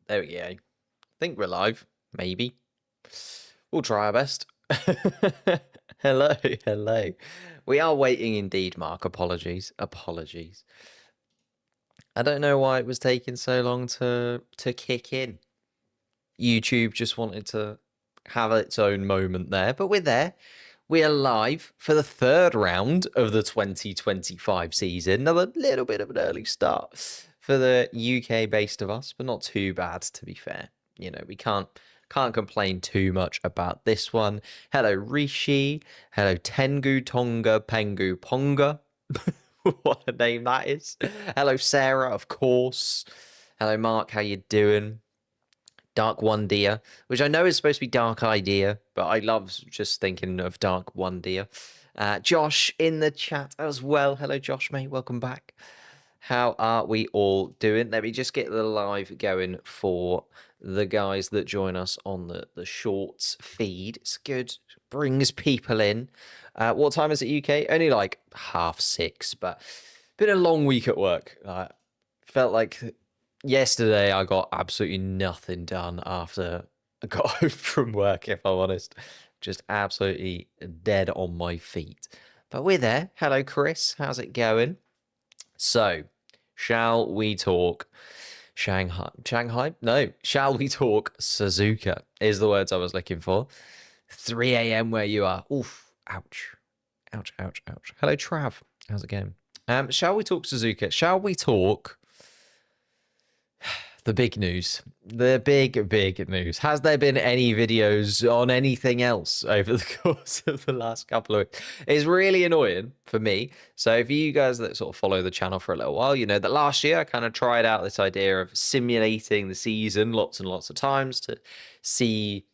There we go. I think we're live. Maybe. We'll try our best. Hello, hello. We are waiting indeed, Mark. Apologies. Apologies. I don't know why it was taking so long to kick in. YouTube just wanted to have its own moment there, but we're there. We are live for the third round of the 2025 season. Another little bit of an early start for the UK based of us, but not too bad to be fair. You know, we can't complain too much about this one. Hello Rishi. Hello Tengu Tonga Pengu Ponga. What a name that is. Hello Sarah, of course. Hello Mark, how you doing? Dark One Deer, which I know is supposed to be Dark Idea, but I love just thinking of Dark One Deer. Josh in the chat as well. Hello, Josh, mate. Welcome back. How are we all doing? Let me just get the live going for the guys that join us on the shorts feed. It's good. Brings people in. What time is it, UK? Only like 6:30, but been a long week at work. Felt like yesterday I got absolutely nothing done after I got home from work, if I'm honest. Just absolutely dead on my feet. But we're there. Hello, Chris. How's it going? So, shall we talk Shanghai? Shanghai? No. Shall we talk Suzuka is the words I was looking for. 3 a.m. where you are. Oof. Ouch. Ouch, ouch, ouch. Hello, Trav. How's it going? Shall we talk Suzuka? Shall we talk the big news? The big news. Has there been any videos on anything else over the course of the last couple of weeks? It's really annoying for me. So for you guys that sort of follow the channel for a little while, you know that last year I kind of tried out this idea of simulating the season lots and lots of times to see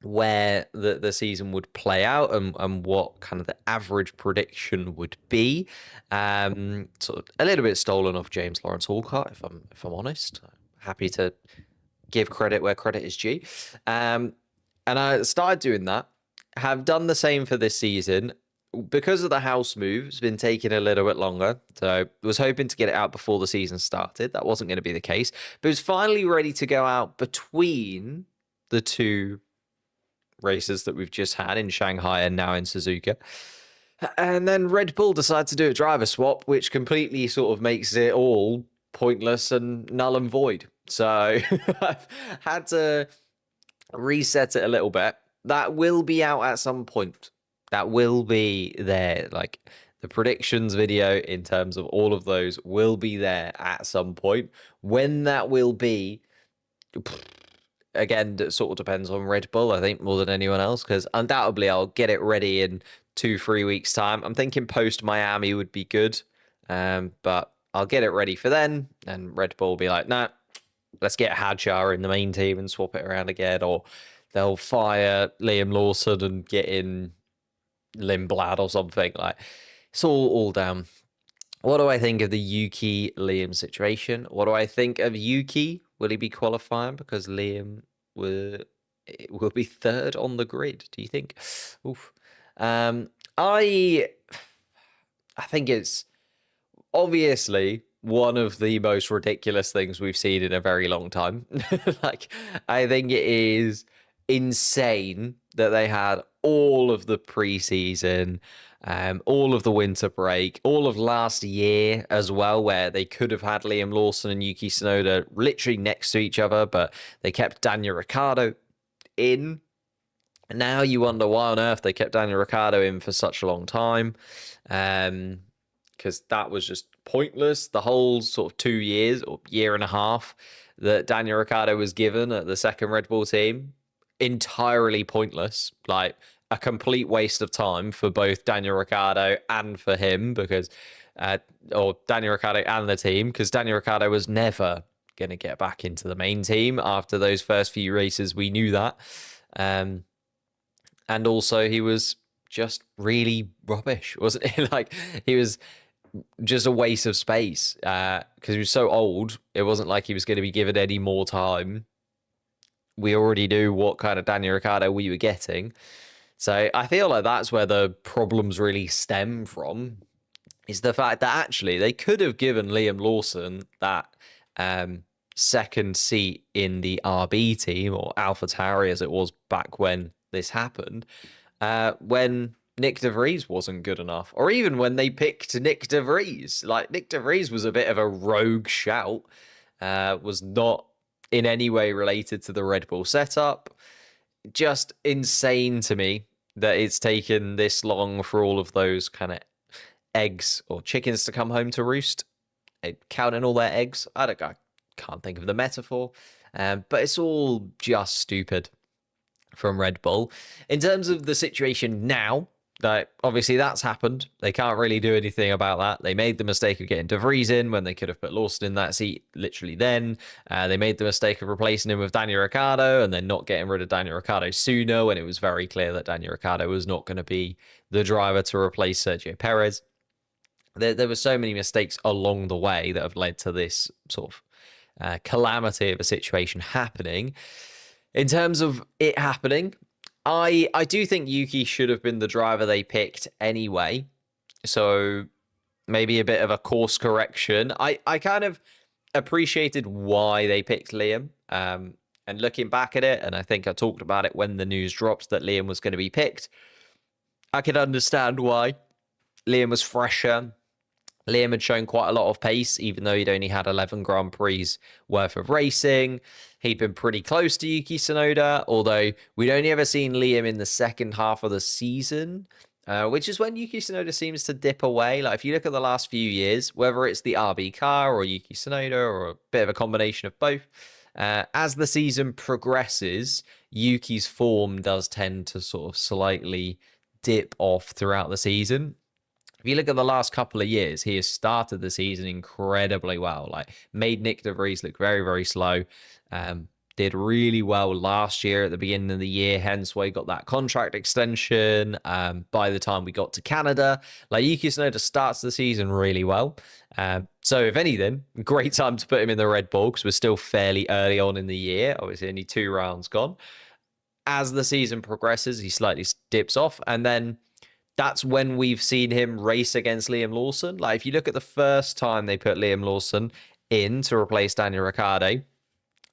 where the season would play out and what kind of the average prediction would be. Sort of a little bit stolen off James Lawrence Hallcott, if I'm honest. Happy to give credit where credit is due. And I started doing that. Have done the same for this season. Because of the house move, it's been taking a little bit longer. So I was hoping to get it out before the season started. That wasn't going to be the case. But it was finally ready to go out between the two races that we've just had in Shanghai and now in Suzuka. And then Red Bull decided to do a driver swap, which completely sort of makes it all pointless and null and void. So I've had to reset it a little bit. That will be out at some point. That will be there. Like the predictions video in terms of all of those will be there at some point. When that will be, again, it sort of depends on Red Bull, I think, more than anyone else, because undoubtedly I'll get it ready in 2-3 weeks' time. I'm thinking post Miami would be good, but I'll get it ready for then, and Red Bull will be like, nah, let's get Hadjar in the main team and swap it around again, or they'll fire Liam Lawson and get in Lindblad or something. Like, it's all down. What do I think of the Yuki Liam situation? What do I think of Yuki? Will he be qualifying because Liam will be third on the grid? Do you think? Oof. I think it's obviously one of the most ridiculous things we've seen in a very long time. Like, I think it is insane that they had all of the preseason, all of the winter break, all of last year as well, where they could have had Liam Lawson and Yuki Tsunoda literally next to each other, but they kept Daniel Ricciardo in. And now you wonder why on earth they kept Daniel Ricciardo in for such a long time. Because that was just pointless. The whole sort of 2 years or year and a half that Daniel Ricciardo was given at the second Red Bull team, entirely pointless. Like a complete waste of time for both Daniel Ricciardo and for him, because or Daniel Ricciardo and the team, because Daniel Ricciardo was never going to get back into the main team after those first few races. We knew that. And also he was just really rubbish, wasn't he? Like, he was just a waste of space because he was so old. It wasn't like he was going to be given any more time. We already knew what kind of Daniel Ricciardo we were getting. So I feel like that's where the problems really stem from, is the fact that actually they could have given Liam Lawson that second seat in the RB team, or AlphaTauri as it was back when this happened, when Nick De Vries wasn't good enough, or even when they picked Nick De Vries. Like, Nick De Vries was a bit of a rogue shout, was not in any way related to the Red Bull setup. Just insane to me that it's taken this long for all of those kind of eggs or chickens to come home to roost. Counting all their eggs, I can't think of the metaphor, but it's all just stupid from Red Bull. In terms of the situation now, like, obviously that's happened. They can't really do anything about that. They made the mistake of getting De Vries in when they could have put Lawson in that seat literally then. They made the mistake of replacing him with Daniel Ricciardo and then not getting rid of Daniel Ricciardo sooner, when it was very clear that Daniel Ricciardo was not going to be the driver to replace Sergio Perez. There were so many mistakes along the way that have led to this sort of calamity of a situation happening. In terms of it happening, I do think Yuki should have been the driver they picked anyway. So maybe a bit of a course correction. I kind of appreciated why they picked Liam. And looking back at it, and I think I talked about it when the news dropped that Liam was going to be picked, I could understand why. Liam was fresher. Liam had shown quite a lot of pace, even though he'd only had 11 Grand Prix worth of racing. He'd been pretty close to Yuki Tsunoda, although we'd only ever seen Liam in the second half of the season, which is when Yuki Tsunoda seems to dip away. Like, if you look at the last few years, whether it's the RB car or Yuki Tsunoda or a bit of a combination of both, as the season progresses, Yuki's form does tend to sort of slightly dip off throughout the season. If you look at the last couple of years, he has started the season incredibly well. Like, made Nick De Vries look very, very slow. Did really well last year at the beginning of the year, hence why he got that contract extension. By the time we got to Canada, like, Yuki Tsunoda starts the season really well. So if anything, great time to put him in the Red Bull, because we're still fairly early on in the year. Obviously, only 2 rounds gone. As the season progresses, he slightly dips off, and then that's when we've seen him race against Liam Lawson. Like, if you look at the first time they put Liam Lawson in to replace Daniel Ricciardo,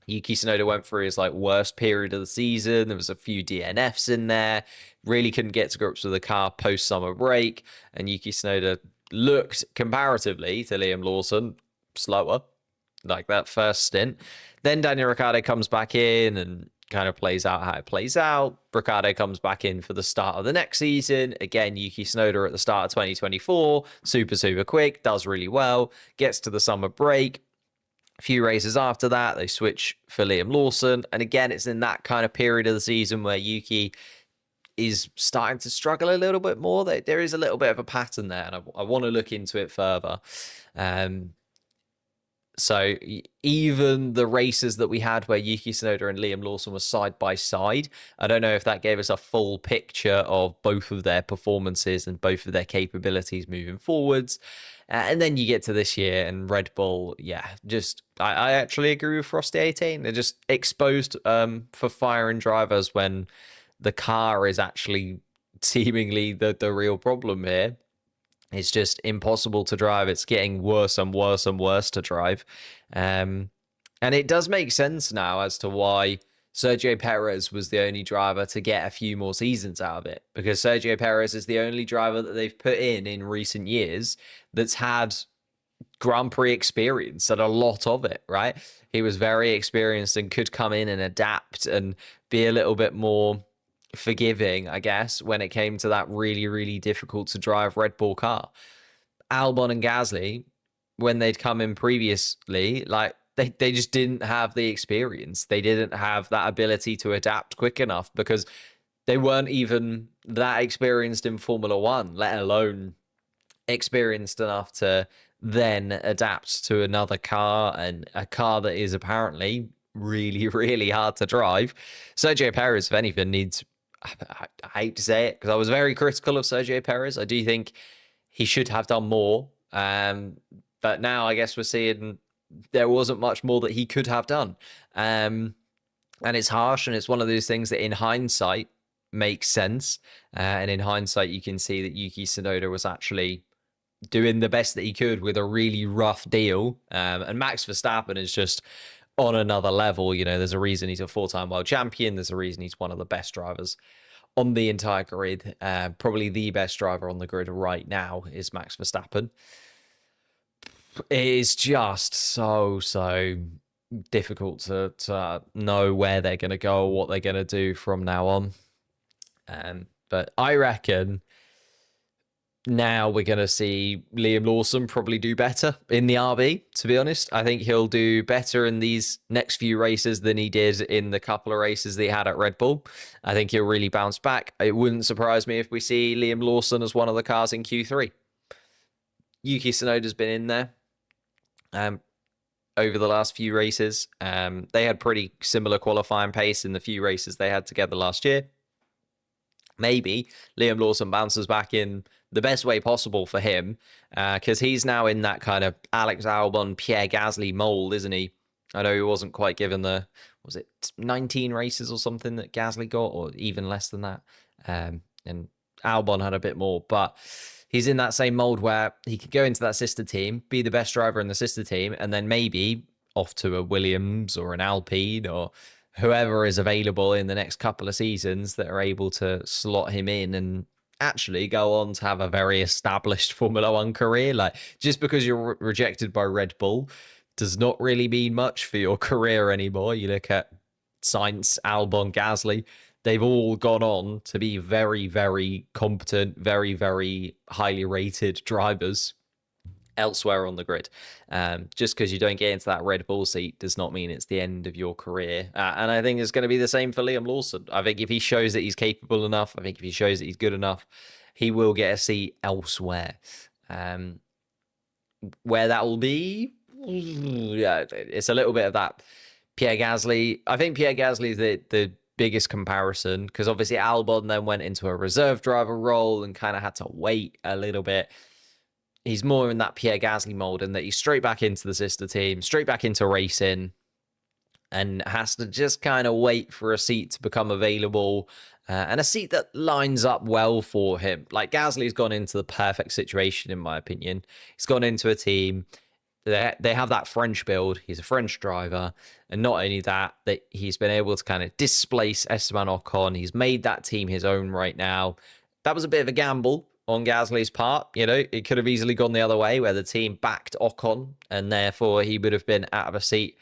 Yuki Tsunoda went through his worst period of the season. There was a few DNFs in there. Really couldn't get to grips with the car post summer break, and Yuki Tsunoda looked comparatively to Liam Lawson slower, like that first stint. Then Daniel Ricciardo comes back in and kind of plays out how it plays out. Ricciardo comes back in for the start of the next season. Again, Yuki Tsunoda at the start of 2024, super quick, does really well, gets to the summer break. A few races after that, they switch for Liam Lawson. And again, it's in that kind of period of the season where Yuki is starting to struggle a little bit more. There is a little bit of a pattern there, and I want to look into it further. So even the races that we had where Yuki Tsunoda and Liam Lawson were side by side, I don't know if that gave us a full picture of both of their performances and both of their capabilities moving forwards. And then you get to this year and Red Bull, I actually agree with Frosty 18. They're just exposed for firing drivers when the car is actually seemingly the real problem here. It's just impossible to drive. It's getting worse and worse and worse to drive. And it does make sense now as to why Sergio Perez was the only driver to get a few more seasons out of it. Because Sergio Perez is the only driver that they've put in recent years that's had Grand Prix experience, and a lot of it, right? He was very experienced and could come in and adapt and be a little bit more forgiving, I guess, when it came to that really, really difficult to drive Red Bull car. Albon and Gasly, when they'd come in previously, they just didn't have the experience. They didn't have that ability to adapt quick enough because they weren't even that experienced in Formula One, let alone experienced enough to then adapt to another car, and a car that is apparently really, really hard to drive. Sergio Perez, if anything, needs... I hate to say it because I was very critical of Sergio Perez. I do think he should have done more. But now I guess we're seeing there wasn't much more that he could have done. And it's harsh, and it's one of those things that in hindsight makes sense. And in hindsight, you can see that Yuki Tsunoda was actually doing the best that he could with a really rough deal. And Max Verstappen is just on another level. You know, there's a reason he's a 4-time world champion. There's a reason he's one of the best drivers on the entire grid. Probably the best driver on the grid right now is Max Verstappen. It is just so difficult to know where they're going to go, what they're going to do from now on. But I reckon now we're going to see Liam Lawson probably do better in the RB, to be honest. I think he'll do better in these next few races than he did in the couple of races that he had at Red Bull. I think he'll really bounce back. It wouldn't surprise me if we see Liam Lawson as one of the cars in Q3. Yuki Tsunoda's been in there over the last few races. They had pretty similar qualifying pace in the few races they had together last year. Maybe Liam Lawson bounces back in the best way possible for him, because he's now in that kind of Alex Albon, Pierre Gasly mold, isn't he? I know he wasn't quite given the, was it 19 races or something that Gasly got, or even less than that. And Albon had a bit more, but he's in that same mold where he could go into that sister team, be the best driver in the sister team, and then maybe off to a Williams or an Alpine or whoever is available in the next couple of seasons that are able to slot him in and actually go on to have a very established Formula One career. Like, just because you're rejected by Red Bull does not really mean much for your career anymore. You look at Sainz, Albon, Gasly, they've all gone on to be very, very competent, very, very highly rated drivers elsewhere on the grid. Just because you don't get into that Red Bull seat does not mean it's the end of your career. And I think it's going to be the same for Liam Lawson. I think if he shows that he's capable enough, I think if he shows that he's good enough, he will get a seat elsewhere. Where that will be, yeah, it's a little bit of that Pierre Gasly. I think Pierre Gasly is the biggest comparison, because obviously Albon then went into a reserve driver role and kind of had to wait a little bit. He's more in that Pierre Gasly mold, and that he's straight back into the sister team, straight back into racing, and has to just kind of wait for a seat to become available, and a seat that lines up well for him. Like, Gasly's gone into the perfect situation, in my opinion. He's gone into a team. They have that French build. He's a French driver. And not only that he's been able to kind of displace Esteban Ocon. He's made that team his own right now. That was a bit of a gamble on Gasly's part. You know, it could have easily gone the other way, where the team backed Ocon and therefore he would have been out of a seat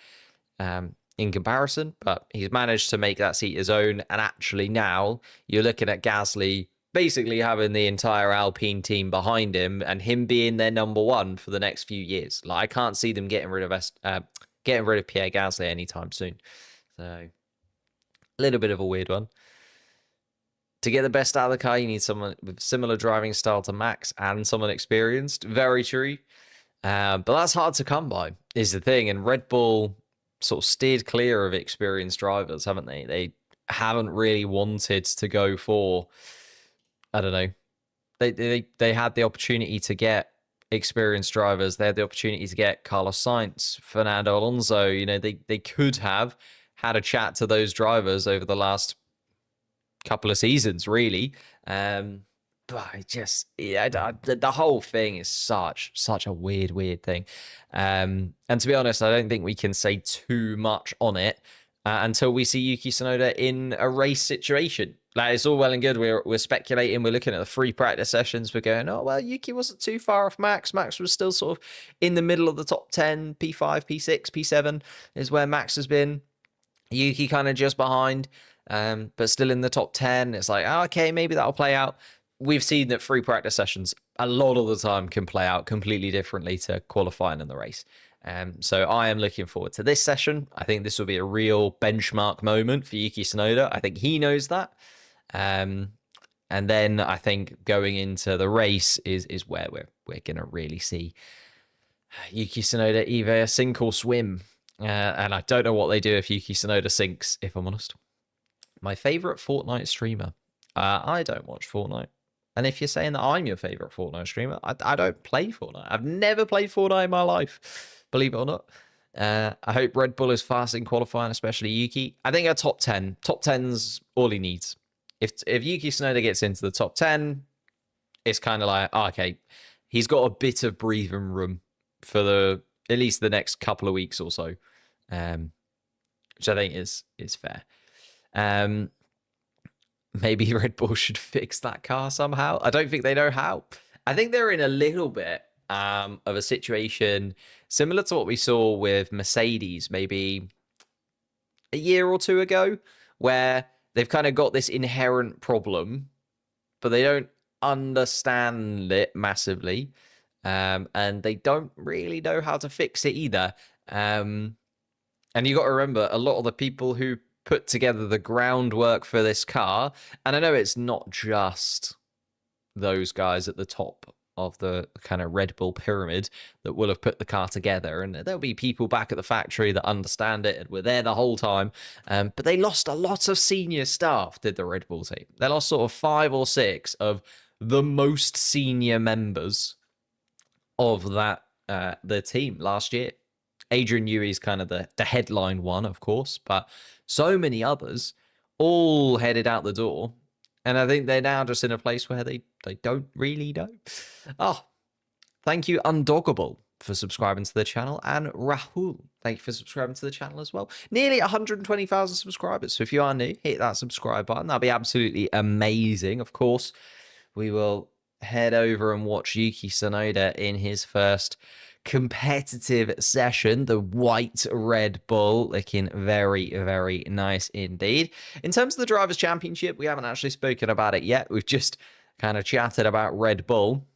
in comparison. But he's managed to make that seat his own. And actually now you're looking at Gasly basically having the entire Alpine team behind him and him being their number one for the next few years. Like, I can't see them getting rid of Pierre Gasly anytime soon. So a little bit of a weird one. To get the best out of the car, you need someone with similar driving style to Max and someone experienced. Very true. But that's hard to come by, is the thing. And Red Bull sort of steered clear of experienced drivers, haven't they? They haven't really wanted to go for, I don't know. They had the opportunity to get experienced drivers. They had the opportunity to get Carlos Sainz, Fernando Alonso. You know, they could have had a chat to those drivers over the last couple of seasons, really. But I just, the whole thing is such a weird thing. And to be honest, I don't think we can say too much on it until we see Yuki Tsunoda in a race situation. Like, it's all well and good. We're speculating. We're looking at the free practice sessions. We're going, oh, well, Yuki wasn't too far off Max. Max was still sort of in the middle of the top 10, P5, P6, P7 is where Max has been. Yuki kind of just behind, but still in the top 10. It's like, oh, okay, maybe that'll play out. We've seen that free practice sessions a lot of the time can play out completely differently to qualifying in the race. So I am looking forward to this session. I think this will be a real benchmark moment for Yuki Tsunoda. I think he knows that. And then I think going into the race is where we're going to really see Yuki Tsunoda either sink or swim. And I don't know what they do if Yuki Tsunoda sinks, if I'm honest. My favorite Fortnite streamer. I don't watch Fortnite. And if you're saying that I'm your favorite Fortnite streamer, I don't play Fortnite. I've never played Fortnite in my life, believe it or not. I hope Red Bull is fast in qualifying, especially Yuki. I think a top 10. Top 10's all he needs. If Yuki Tsunoda gets into the top 10, it's kind of like, oh, okay, he's got a bit of breathing room for at least the next couple of weeks or so. which I think is fair. Maybe Red Bull should fix that car somehow. I don't think they know how. I think they're in a little bit of a situation similar to what we saw with Mercedes maybe a year or two ago, where they've kind of got this inherent problem, but they don't understand it massively. And they don't really know how to fix it either. And you got to remember, a lot of the people who put together the groundwork for this car, and I know it's not just those guys at the top of the kind of Red Bull pyramid that will have put the car together, and there'll be people back at the factory that understand it and were there the whole time, but they lost a lot of senior staff, did the Red Bull team. They lost sort of 5 or 6 of the most senior members of that the team last year. Adrian Newey's kind of the headline one, of course, but so many others all headed out the door. And I think they're now just in a place where they don't really know. Oh, thank you, Undoggable, for subscribing to the channel. And Rahul, thank you for subscribing to the channel as well. Nearly 120,000 subscribers. So if you are new, hit that subscribe button. That'll be absolutely amazing. Of course, we will head over and watch Yuki Tsunoda in his first competitive session. The white Red Bull looking very, very nice indeed. In terms of the Drivers' Championship, we haven't actually spoken about it yet. We've just kind of chatted about Red Bull.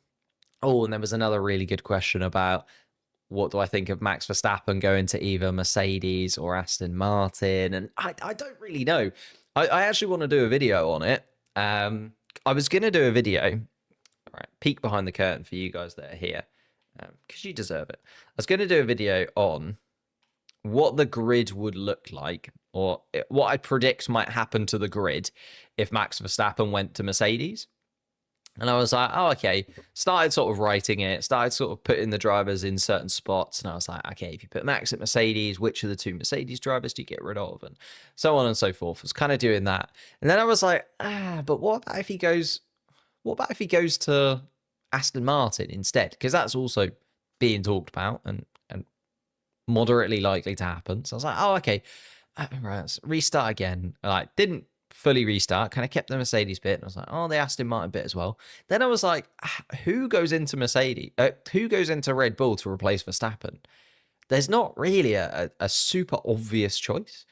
Oh, and there was another really good question about what do I think of Max Verstappen going to either Mercedes or Aston Martin? And I don't really know. I actually want to do a video on it. I was going to do a video. All right, peek behind the curtain for you guys that are here, because you deserve it. I was going to do a video on what the grid would look like, or what I predict might happen to the grid if Max Verstappen went to Mercedes. And I was like, oh, okay. Started sort of writing it, started sort of putting the drivers in certain spots. And I was like, okay, if you put Max at Mercedes, which of the 2 Mercedes drivers do you get rid of? And so on and so forth. I was kind of doing that. And then I was like, but what about if he goes to Aston Martin instead? Because that's also being talked about and moderately likely to happen. So I was like, oh, okay. Right, let's restart again. Like, didn't fully restart, kind of kept the Mercedes bit, and I was like, oh, the Aston Martin bit as well. Then I was like, who goes into Red Bull to replace Verstappen? There's not really a super obvious choice.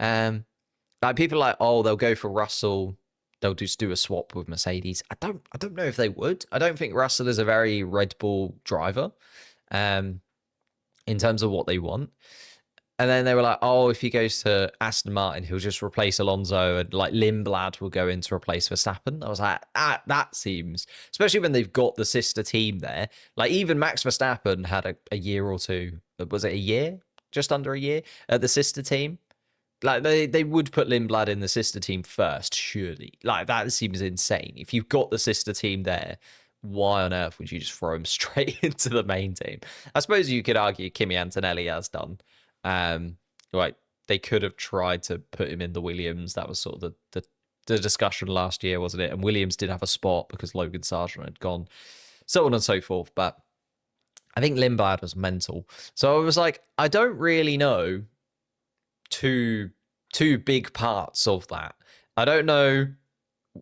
Like, people are like, oh, they'll go for Russell, they'll just do a swap with Mercedes. I don't know if they would. I don't think Russell is a very Red Bull driver in terms of what they want. And then they were like, oh, if he goes to Aston Martin, he'll just replace Alonso, and like Lindblad will go in to replace Verstappen. I was like, that seems, especially when they've got the sister team there. Like, even Max Verstappen had a year or two. Was it a year? Just under a year at the sister team. Like, they would put Lindblad in the sister team first, surely. Like, that seems insane. If you've got the sister team there, why on earth would you just throw him straight into the main team? I suppose you could argue Kimi Antonelli has done. Like, they could have tried to put him in the Williams. That was sort of the discussion last year, wasn't it? And Williams did have a spot because Logan Sargent had gone, so on and so forth. But I think Lindblad was mental. So I was like, I don't really know two big parts of that. I don't know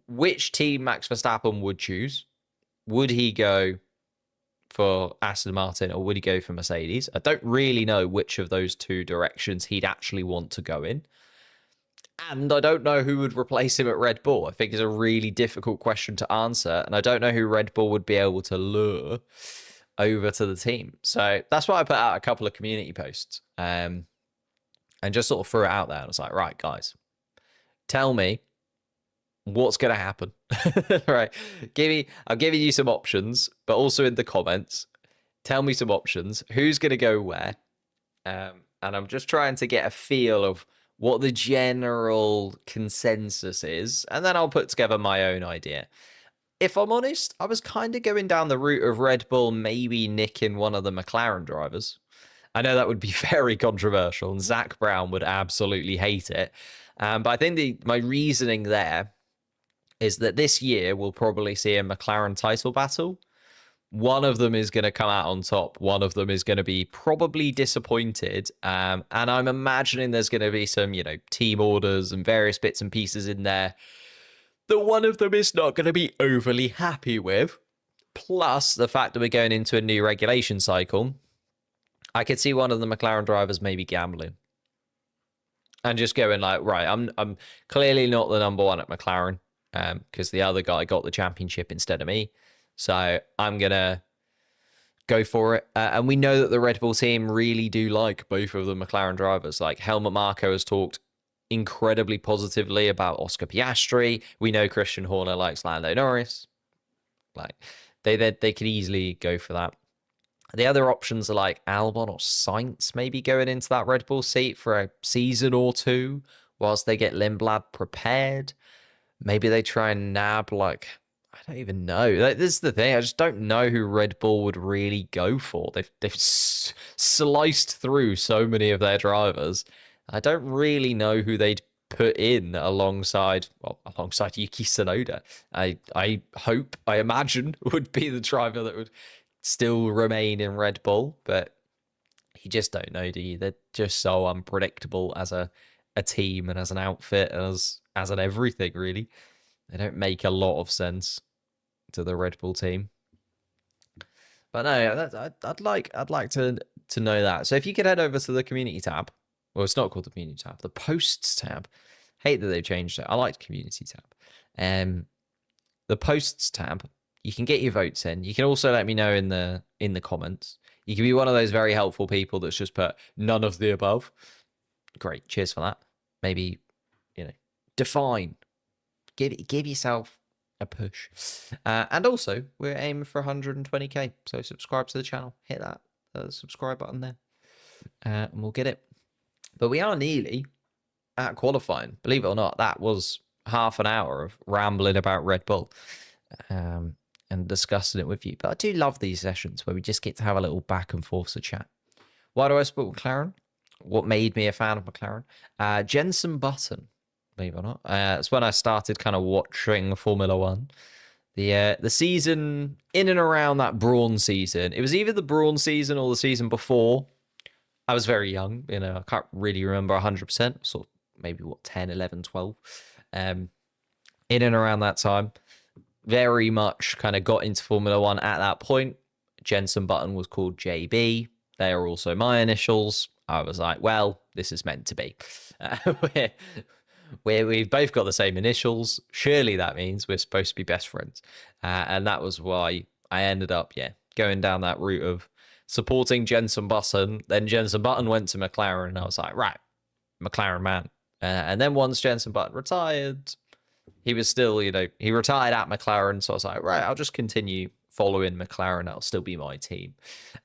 which team Max Verstappen would choose. Would he go for Aston Martin or would he go for Mercedes? I don't really know which of those 2 directions he'd actually want to go in. And I don't know who would replace him at Red Bull. I think it's a really difficult question to answer. And I don't know who Red Bull would be able to lure over to the team. So that's why I put out a couple of community posts and just sort of threw it out there. I was like, right, guys, tell me what's going to happen. Right, I'm giving you some options, but also in the comments, tell me some options. Who's going to go where? And I'm just trying to get a feel of what the general consensus is, and then I'll put together my own idea. If I'm honest, I was kind of going down the route of Red Bull maybe nicking one of the McLaren drivers. I know that would be very controversial, and Zach Brown would absolutely hate it. But I think my reasoning there is that this year we'll probably see a McLaren title battle One of them is going to come out on top. One of them is going to be probably disappointed. And I'm imagining there's going to be some, team orders and various bits and pieces in there that one of them is not going to be overly happy with. Plus the fact that we're going into a new regulation cycle, I could see one of the McLaren drivers maybe gambling and just going like, right, I'm clearly not the number one at McLaren because the other guy got the championship instead of me. So I'm going to go for it. And we know that the Red Bull team really do like both of the McLaren drivers. Like Helmut Marko has talked incredibly positively about Oscar Piastri. We know Christian Horner likes Lando Norris. Like they could easily go for that. The other options are like Albon or Sainz maybe going into that Red Bull seat for a season or two whilst they get Lindblad prepared. Maybe they try and nab I don't even know. This is the thing. I just don't know who Red Bull would really go for. They've sliced through so many of their drivers. I don't really know who they'd put in alongside Yuki Tsunoda. I hope, I imagine, would be the driver that would still remain in Red Bull, but you just don't know, do you? They're just so unpredictable as a team and as an outfit and as an everything, really. They don't make a lot of sense to the Red Bull team. But no, I'd like to know that. So if you could head over to the community tab, well, it's not called the community tab, the posts tab. Hate that they've changed it. I like the community tab. The posts tab, you can get your votes in. You can also let me know in the comments. You can be one of those very helpful people that's just put none of the above. Great, cheers for that. Maybe, define. Give yourself a push. And also, we're aiming for 120k. So subscribe to the channel. Hit that subscribe button there. And we'll get it. But we are nearly at qualifying. Believe it or not, that was half an hour of rambling about Red Bull and discussing it with you. But I do love these sessions where we just get to have a little back and forth to chat. Why do I support McLaren? What made me a fan of McLaren? Jenson Button, believe it or not. It's when I started kind of watching Formula One. The season in and around that Brawn season. It was either the Brawn season or the season before. I was very young, I can't really remember 100%, sort of maybe 10, 11, 12. In and around that time, very much kind of got into Formula One at that point. Jenson Button was called JB. They are also my initials. I was like, well, this is meant to be. We've both got the same initials. Surely that means we're supposed to be best friends. And that was why I ended up, going down that route of supporting Jenson Button. Then Jenson Button went to McLaren, and I was like, right, McLaren man. And then once Jenson Button retired, he was still, he retired at McLaren. So I was like, right, I'll just continue following McLaren. That'll still be my team.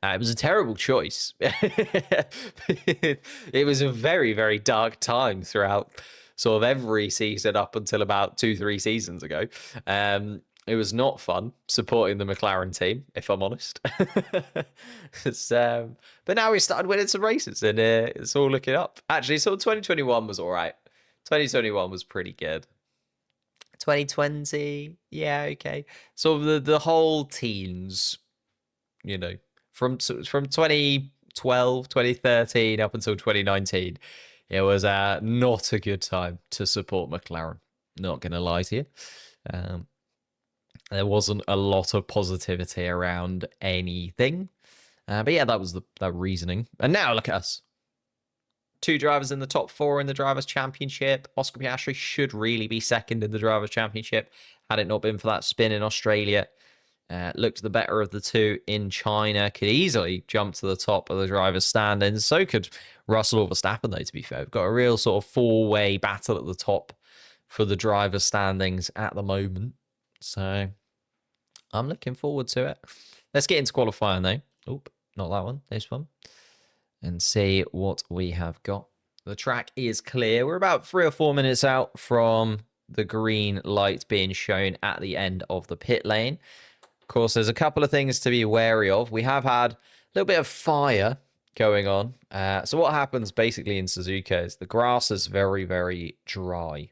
It was a terrible choice. It was a very, very dark time throughout sort of every season up until about 2-3 seasons ago. It was not fun supporting the McLaren team, if I'm honest. But now we started winning some races, and it's all looking up. Actually, so 2021 was all right. 2021 was pretty good. 2020, yeah, okay. So the whole teens, from 2012, 2013 up until 2019, it was not a good time to support McLaren. Not going to lie to you. There wasn't a lot of positivity around anything. But yeah, that was the reasoning. And now look at us. 2 drivers in the top 4 in the Drivers' Championship. Oscar Piastri should really be second in the Drivers' Championship had it not been for that spin in Australia. Looked the better of the 2 in China. Could easily jump to the top of the drivers' standings. So could Russell or Verstappen, though, to be fair. We've got a real sort of 4-way battle at the top for the drivers' standings at the moment. So I'm looking forward to it. Let's get into qualifying, though. Oop, not that one. This one. And see what we have got. The track is clear. We're about 3 or 4 minutes out from the green light being shown at the end of the pit lane. Of course, there's a couple of things to be wary of. We have had a little bit of fire going on. So what happens basically in Suzuka is the grass is very, very dry.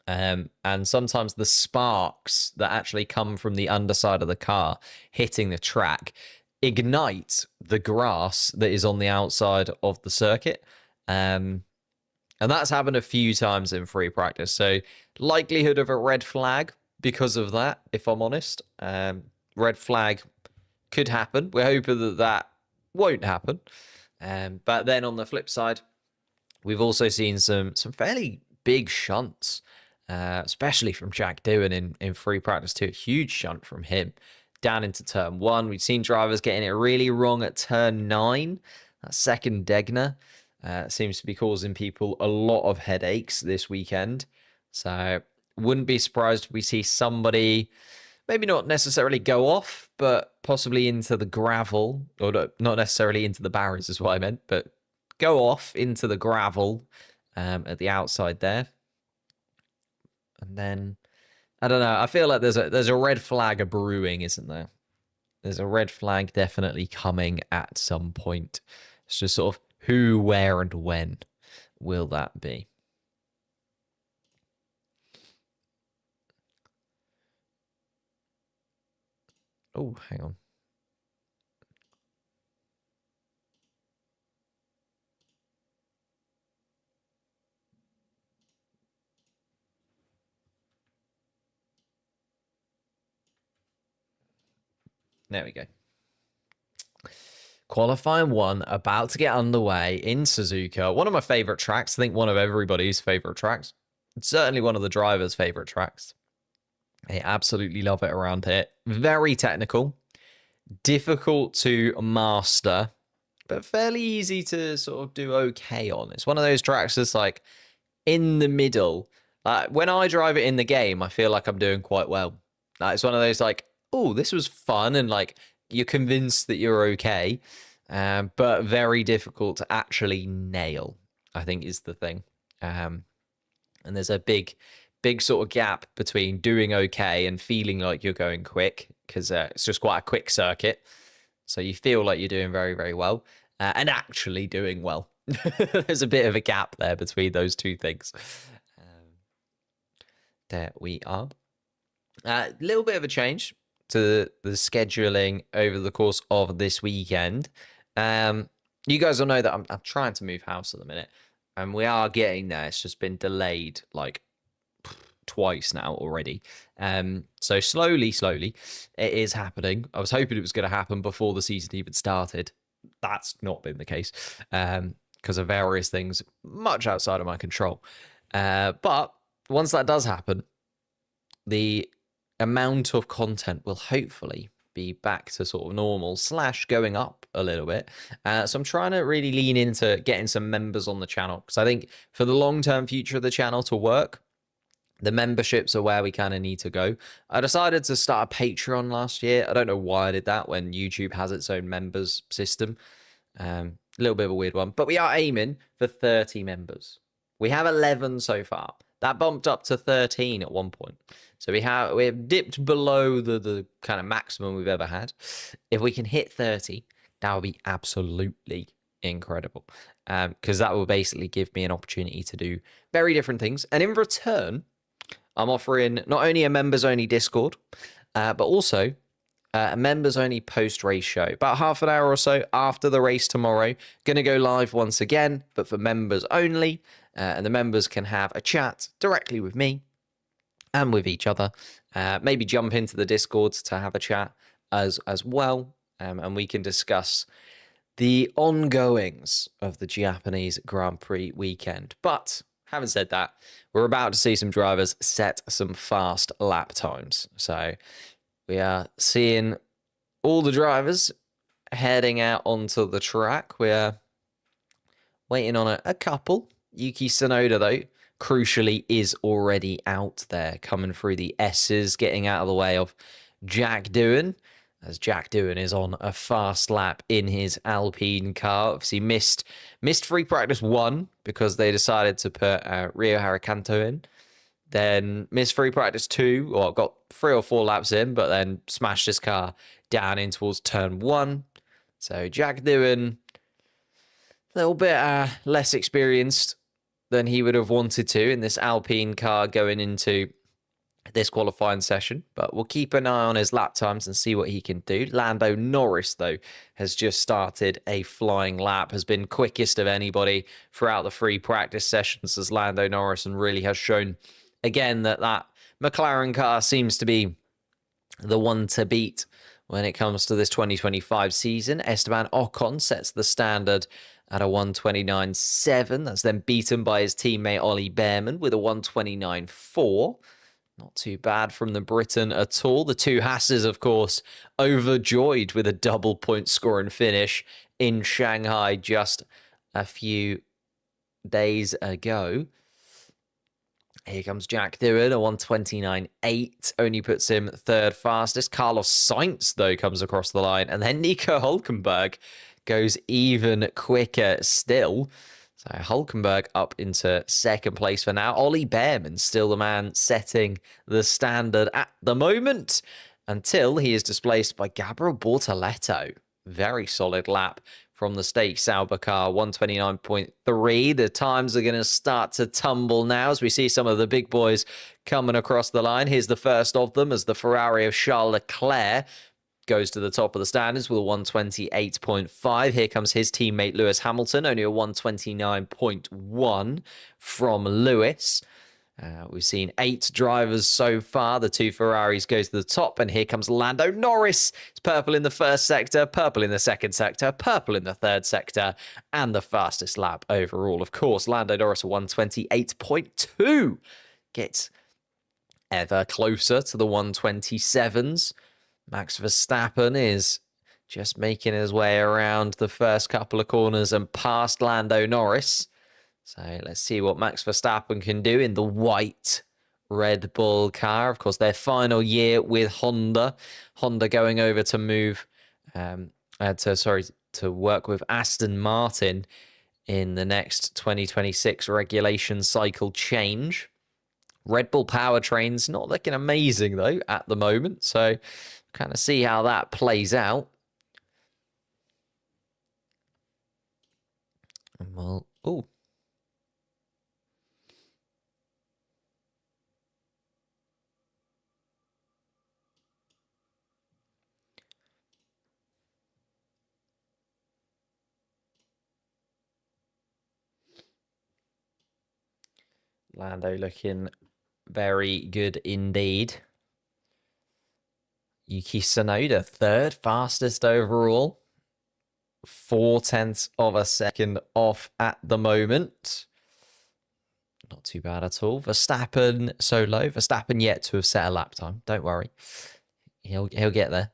And sometimes the sparks that actually come from the underside of the car hitting the track ignite the grass that is on the outside of the circuit. And that's happened a few times in free practice. So likelihood of a red flag because of that, if I'm honest. Red flag could happen. We're hoping that that won't happen. But then on the flip side, we've also seen some fairly big shunts, especially from Jack Doohan in free practice too. A huge shunt from him down into turn 1. We've seen drivers getting it really wrong at turn 9. That second Degner seems to be causing people a lot of headaches this weekend. So wouldn't be surprised if we see somebody maybe not necessarily go off, but possibly into the gravel, or not necessarily into the barriers is what I meant, but go off into the gravel at the outside there. And then, I don't know, I feel like there's a red flag brewing, isn't there? There's a red flag definitely coming at some point. It's just sort of who, where, and when will that be? Oh, hang on. There we go. Qualifying 1 about to get underway in Suzuka. One of my favorite tracks. I think one of everybody's favorite tracks. It's certainly one of the drivers' favorite tracks. I absolutely love it around here. Very technical, difficult to master, but fairly easy to sort of do okay on. It's one of those tracks that's like in the middle. When I drive it in the game, I feel like I'm doing quite well. It's one of those like, oh, this was fun, and like you're convinced that you're okay, but very difficult to actually nail, I think is the thing. And there's a big sort of gap between doing okay and feeling like you're going quick, because it's just quite a quick circuit. So you feel like you're doing very, very well, and actually doing well. There's a bit of a gap there between those two things. There we are. A little bit of a change to the scheduling over the course of this weekend. You guys will know that I'm trying to move house at the minute, and we are getting there. It's just been delayed like twice now already. So slowly, it is happening. I was hoping it was going to happen before the season even started. That's not been the case because of various things much outside of my control. But once that does happen, the amount of content will hopefully be back to sort of normal / going up a little bit. So I'm trying to really lean into getting some members on the channel, because I think for the long-term future of the channel to work, the memberships are where we kind of need to go. I decided to start a Patreon last year. I don't know why I did that when YouTube has its own members system. A little bit of a weird one, but we are aiming for 30 members. We have 11 so far. That bumped up to 13 at one point. So we have dipped below the kind of maximum we've ever had. If we can hit 30, that would be absolutely incredible. Because that will basically give me an opportunity to do very different things. And in return, I'm offering not only a members-only Discord, but also a members-only post-race show. About half an hour or so after the race tomorrow. Going to go live once again, but for members only. And the members can have a chat directly with me and with each other. Maybe jump into the Discord to have a chat as well. And we can discuss the ongoings of the Japanese Grand Prix weekend. But having said that, we're about to see some drivers set some fast lap times. So we are seeing all the drivers heading out onto the track. We're waiting on a couple. Yuki Tsunoda, though, crucially, is already out there, coming through the S's, getting out of the way of Jack Doohan, as Jack Doohan is on a fast lap in his Alpine car. Obviously missed free practice 1 because they decided to put Rio Harakanto in. Then missed free practice 2, or got 3 or 4 laps in, but then smashed his car down in towards turn 1. So Jack Doohan, a little bit less experienced than he would have wanted to in this Alpine car going into this qualifying session, but we'll keep an eye on his lap times and see what he can do. Lando Norris, though, has just started a flying lap, has been quickest of anybody throughout the free practice sessions as Lando Norris, and really has shown again that McLaren car seems to be the one to beat when it comes to this 2025 season. Esteban Ocon sets the standard at a 129.7. That's then beaten by his teammate Ollie Behrman with a 129.4. Not too bad from the Briton at all. The two Hasses, of course, overjoyed with a double point score and finish in Shanghai just a few days ago. Here comes Jack Doohan, a 129.8, only puts him third fastest. Carlos Sainz, though, comes across the line. And then Nico Hülkenberg goes even quicker still. So Hülkenberg up into second place for now. Ollie Behrman still the man setting the standard at the moment until he is displaced by Gabriel Bortoleto. Very solid lap from the Stake Sauber car, 129.3. The times are going to start to tumble now as we see some of the big boys coming across the line. Here's the first of them as the Ferrari of Charles Leclerc goes to the top of the standards with a 128.5. Here comes his teammate Lewis Hamilton, only a 129.1 from Lewis. We've seen 8 drivers so far. The 2 Ferraris go to the top, and here comes Lando Norris. It's purple in the first sector, purple in the second sector, purple in the third sector, and the fastest lap overall. Of course, Lando Norris a 128.2 gets ever closer to the 127s. Max Verstappen is just making his way around the first couple of corners and past Lando Norris. So let's see what Max Verstappen can do in the white Red Bull car. Of course, their final year with Honda. Honda going over to move to work with Aston Martin in the next 2026 regulation cycle change. Red Bull powertrain's not looking amazing, though, at the moment. So kind of see how that plays out. Well, Lando looking very good indeed. Yuki Tsunoda, third fastest overall. 0.4 of a second off at the moment. Not too bad at all. Verstappen so low. Verstappen yet to have set a lap time. Don't worry. He'll get there.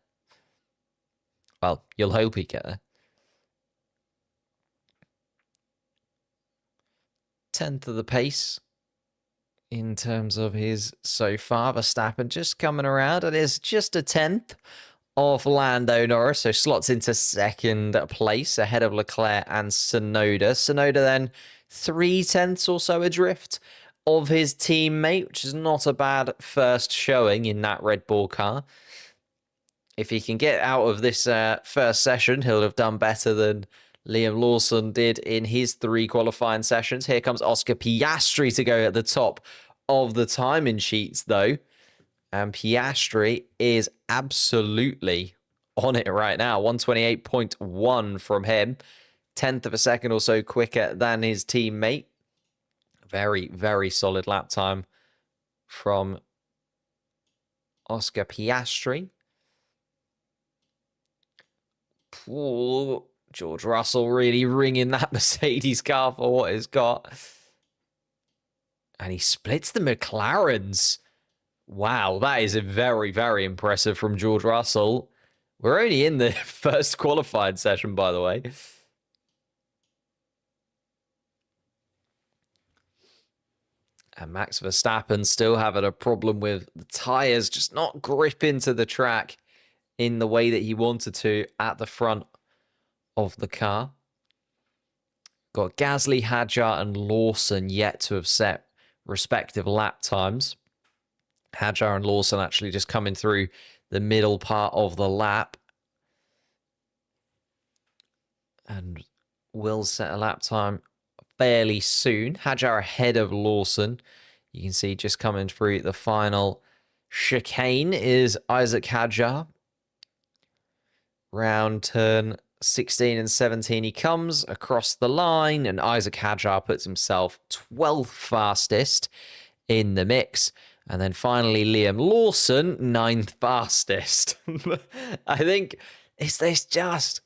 Well, you'll hope he get there. 10th of the pace in terms of his so far. Verstappen just coming around. It is just a 10th of Lando Norris, so slots into second place ahead of Leclerc and Tsunoda. Tsunoda then 0.3 or so adrift of his teammate, which is not a bad first showing in that Red Bull car. If he can get out of this first session, he'll have done better than Liam Lawson did in his 3 qualifying sessions. Here comes Oscar Piastri to go at the top of the timing sheets, though. And Piastri is absolutely on it right now. 128.1 from him. 10th of a second or so quicker than his teammate. Very, very solid lap time from Oscar Piastri. Ooh, George Russell really ringing that Mercedes car for what it's got. And he splits the McLarens. Wow, that is a very, very impressive from George Russell. We're only in the first qualified session, by the way. And Max Verstappen still having a problem with the tyres just not gripping to the track in the way that he wanted to at the front of the car. Got Gasly, Hadjar, and Lawson yet to have set respective lap times. Hadjar and Lawson actually just coming through the middle part of the lap. And will set a lap time fairly soon. Hadjar ahead of Lawson. You can see just coming through the final chicane is Isaac Hadjar. Round turn 16 and 17, he comes across the line, and Isaac Hadjar puts himself 12th fastest in the mix. And then finally, Liam Lawson, 9th fastest. I think, is this just...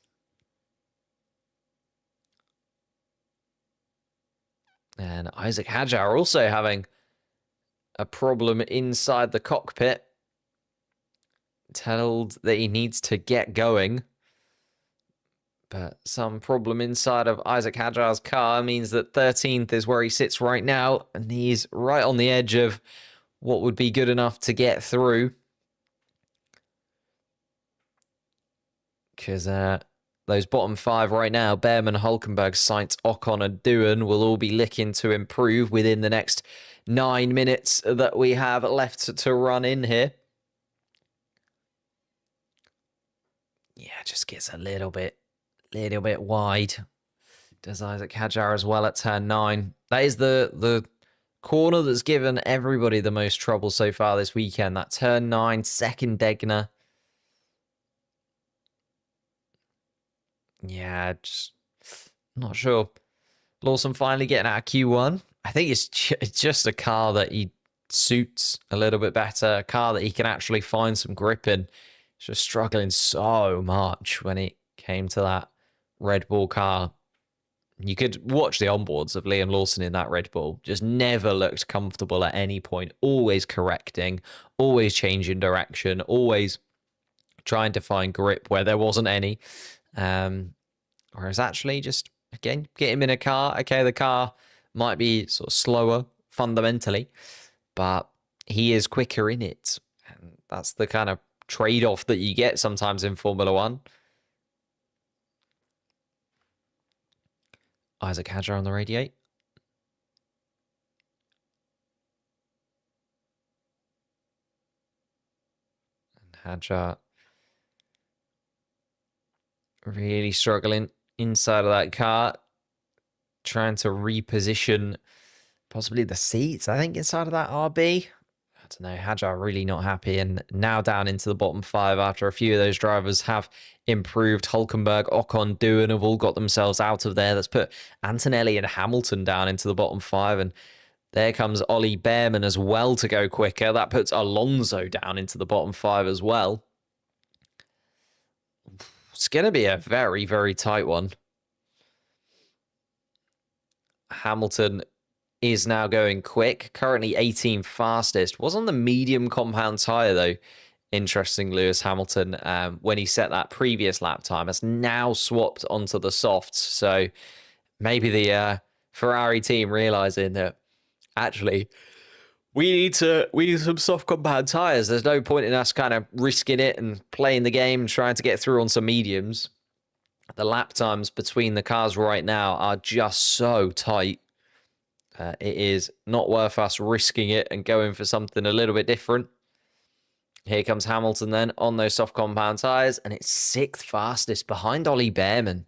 And Isaac Hadjar also having a problem inside the cockpit. Told that he needs to get going. But some problem inside of Isaac Hadjar's car means that 13th is where he sits right now. And he's right on the edge of what would be good enough to get through. Because those bottom five right now, Behrman, Hulkenberg, Sainz, Ocon, and Doohan will all be looking to improve within the next 9 minutes that we have left to run in here. Yeah, just gets a little bit wide. Does Isaac Hadjar as well at turn 9. That is the corner that's given everybody the most trouble so far this weekend. That turn 9, second Degner. Yeah, just not sure. Lawson finally getting out of Q1. I think it's just a car that he suits a little bit better. A car that he can actually find some grip in. He's just struggling so much when it came to that Red Bull car. You could watch the onboards of Liam Lawson in that Red Bull. Just never looked comfortable at any point. Always correcting, always changing direction, always trying to find grip where there wasn't any. Whereas actually just, again, get him in a car. Okay, the car might be sort of slower fundamentally, but he is quicker in it. And that's the kind of trade-off that you get sometimes in Formula One. Isaac Hadjar on the radiate. And Hadjar really struggling inside of that car. Trying to reposition possibly the seats, I think, inside of that RB. I don't know, Hadjar really not happy, and now down into the bottom 5 after a few of those drivers have improved. Hulkenberg, Ocon, Doohan have all got themselves out of there. That's put Antonelli and Hamilton down into the bottom 5, and there comes Ollie Behrman as well to go quicker. That puts Alonso down into the bottom 5 as well. It's going to be a very, very tight one. Hamilton is now going quick. Currently 18th fastest. Was on the medium compound tyre, though. Interesting, Lewis Hamilton, when he set that previous lap time, has now swapped onto the softs. So maybe the Ferrari team realising that actually we need some soft compound tyres. There's no point in us kind of risking it and playing the game and trying to get through on some mediums. The lap times between the cars right now are just so tight. It is not worth us risking it and going for something a little bit different. Here comes Hamilton then on those soft compound tyres, and it's 6th fastest behind Ollie Behrman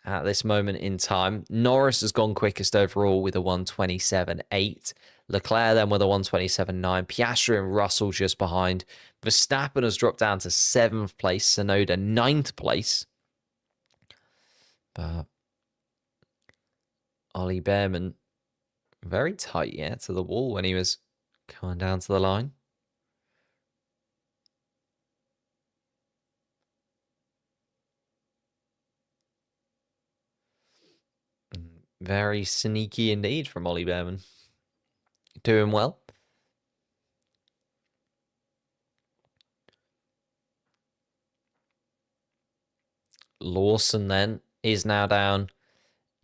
at this moment in time. Norris has gone quickest overall with a 1:27.8. Leclerc then with a 1:27.9. Piastri and Russell just behind. Verstappen has dropped down to 7th place. Tsunoda 9th place. But Ollie Behrman very tight, yeah, to the wall when he was coming down to the line. Very sneaky indeed from Ollie Behrman. Doing well. Lawson then is now down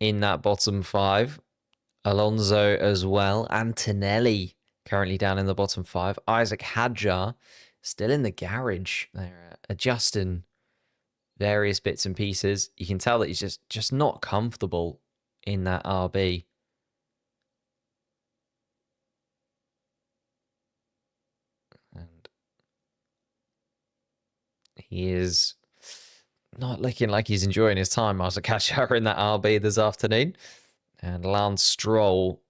in that bottom 5. Alonso as well. Antonelli currently down in the bottom 5. Isaac Hadjar still in the garage. They're adjusting various bits and pieces. You can tell that he's just not comfortable in that RB. And he is not looking like he's enjoying his time, Isaac Hadjar, in that RB this afternoon. And Lance Stroll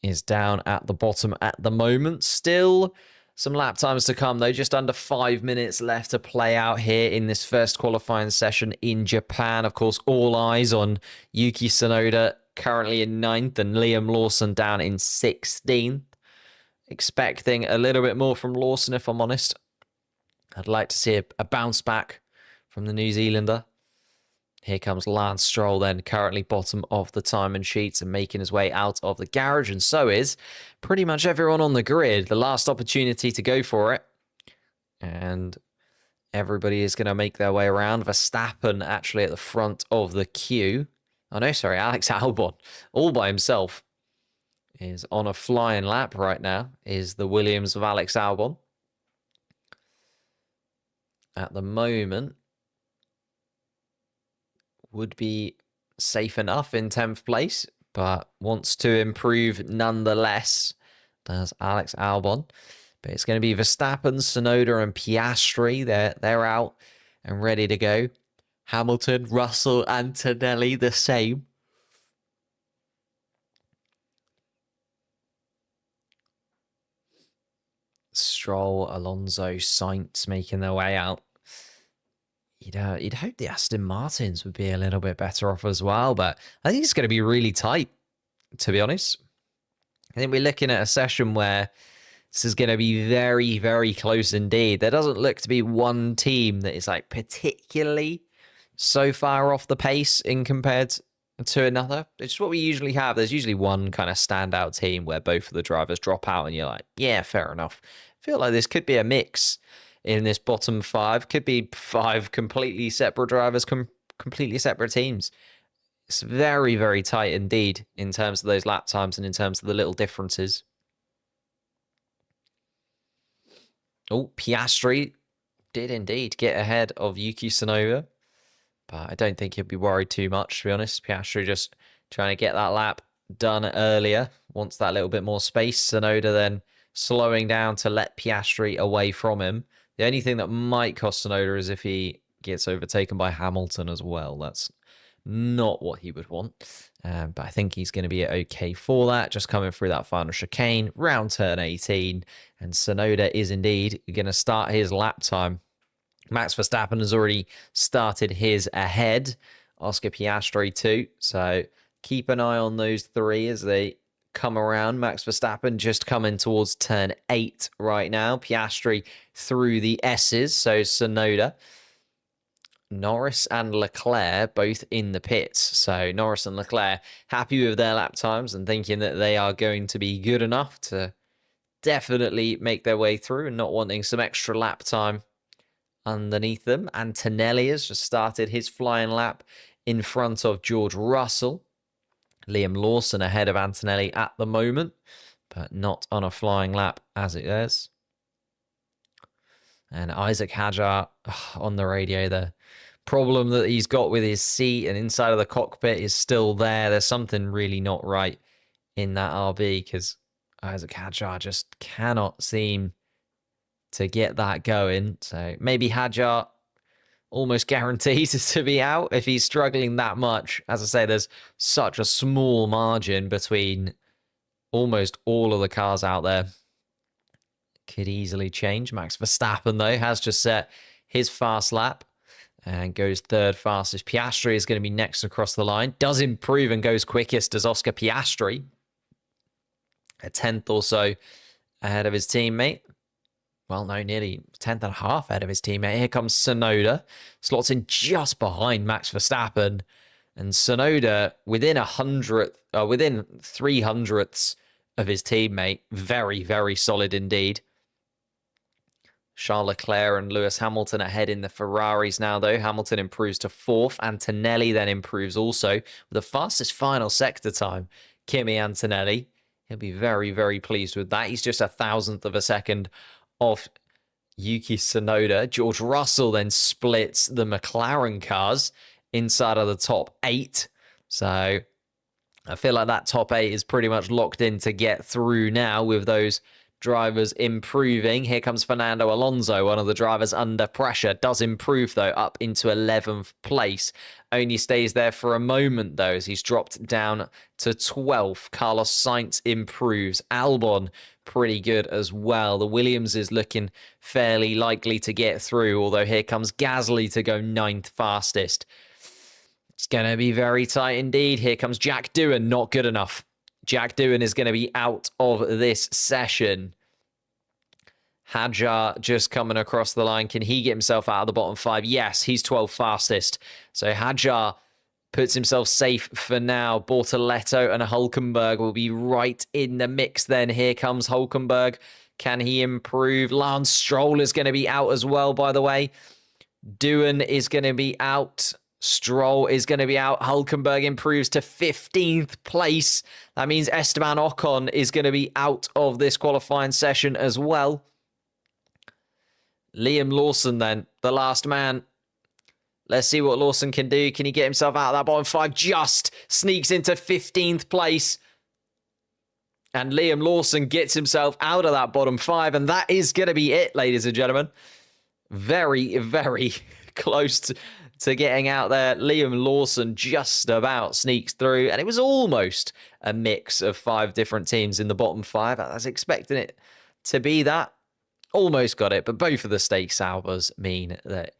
is down at the bottom at the moment. Still some lap times to come, though. Just under 5 minutes left to play out here in this first qualifying session in Japan. Of course, all eyes on Yuki Tsunoda, currently in 9th, and Liam Lawson down in 16th. Expecting a little bit more from Lawson, if I'm honest. I'd like to see a bounce back from the New Zealander. Here comes Lance Stroll then, currently bottom of the timing sheets and making his way out of the garage. And so is pretty much everyone on the grid. The last opportunity to go for it. And everybody is going to make their way around. Verstappen actually at the front of the queue. Oh no, sorry, Alex Albon, all by himself, is on a flying lap right now, is the Williams of Alex Albon. At the moment, would be safe enough in 10th place, but wants to improve nonetheless, does Alex Albon. But it's going to be Verstappen, Tsunoda, and Piastri. They're out and ready to go. Hamilton, Russell, Antonelli, the same. Stroll, Alonso, Sainz making their way out. You'd hope the Aston Martins would be a little bit better off as well, but I think it's going to be really tight, to be honest. I think we're looking at a session where this is going to be very, very close indeed. There doesn't look to be one team that is like particularly so far off the pace in compared to another. It's what we usually have. There's usually one kind of standout team where both of the drivers drop out and you're like, yeah, fair enough. I feel like this could be a mix in this bottom 5. Could be 5 completely separate drivers, completely separate teams. It's very, very tight indeed in terms of those lap times and in terms of the little differences. Oh, Piastri did indeed get ahead of Yuki Tsunoda, but I don't think he'll be worried too much, to be honest. Piastri just trying to get that lap done earlier, wants that little bit more space. Tsunoda then slowing down to let Piastri away from him. The only thing that might cost Tsunoda is if he gets overtaken by Hamilton as well. That's not what he would want. But I think he's going to be okay for that. Just coming through that final chicane, round turn 18. And Tsunoda is indeed going to start his lap time. Max Verstappen has already started his ahead. Oscar Piastri too. So keep an eye on those three as they come around. Max Verstappen just coming towards turn 8 right now. Piastri through the S's. So Tsunoda, Norris and Leclerc both in the pits. So Norris and Leclerc happy with their lap times and thinking that they are going to be good enough to definitely make their way through and not wanting some extra lap time underneath them. Antonelli has just started his flying lap in front of George Russell. Liam Lawson ahead of Antonelli at the moment, but not on a flying lap as it is. And Isaac Hadjar on the radio, the problem that he's got with his seat and inside of the cockpit is still there. There's something really not right in that RB because Isaac Hadjar just cannot seem to get that going. So maybe Hadjar almost guaranteed to be out if he's struggling that much. As I say, there's such a small margin between almost all of the cars out there. Could easily change. Max Verstappen, though, has just set his fast lap and goes third fastest. Piastri is going to be next across the line. Does improve and goes quickest as Oscar Piastri. A 10th or so ahead of his teammate. Well, no, nearly 10th and a half ahead of his teammate. Here comes Tsunoda. Slots in just behind Max Verstappen. And Tsunoda within 300ths of his teammate. Very, very solid indeed. Charles Leclerc and Lewis Hamilton ahead in the Ferraris now, though. Hamilton improves to 4th. Antonelli then improves also with the fastest final sector time. Kimi Antonelli. He'll be very, very pleased with that. He's just 1,000th of a second off Yuki Tsunoda. George Russell then splits the McLaren cars inside of the top 8. So I feel like that top 8 is pretty much locked in to get through now with those drivers improving. Here comes Fernando Alonso, one of the drivers under pressure. Does improve, though, up into 11th place. Only stays there for a moment, though, as he's dropped down to 12th. Carlos Sainz improves. Albon, pretty good as well. The Williams is looking fairly likely to get through, although here comes Gasly to go 9th fastest. It's going to be very tight indeed. Here comes Jack Doohan, not good enough. Jack Doohan is going to be out of this session. Hadjar just coming across the line. Can he get himself out of the bottom 5? Yes, he's 12th fastest. So Hadjar puts himself safe for now. Bortoletto and Hulkenberg will be right in the mix then. Here comes Hulkenberg. Can he improve? Lance Stroll is going to be out as well, by the way. Doohan is going to be out. Stroll is going to be out. Hulkenberg improves to 15th place. That means Esteban Ocon is going to be out of this qualifying session as well. Liam Lawson then, the last man. Let's see what Lawson can do. Can he get himself out of that bottom 5? Just sneaks into 15th place. And Liam Lawson gets himself out of that bottom 5. And that is going to be it, ladies and gentlemen. Very, very close to getting out there. Liam Lawson just about sneaks through, and it was almost a mix of 5 different teams in the bottom 5. I was expecting it to be that. Almost got it, but both of the stake salvers mean that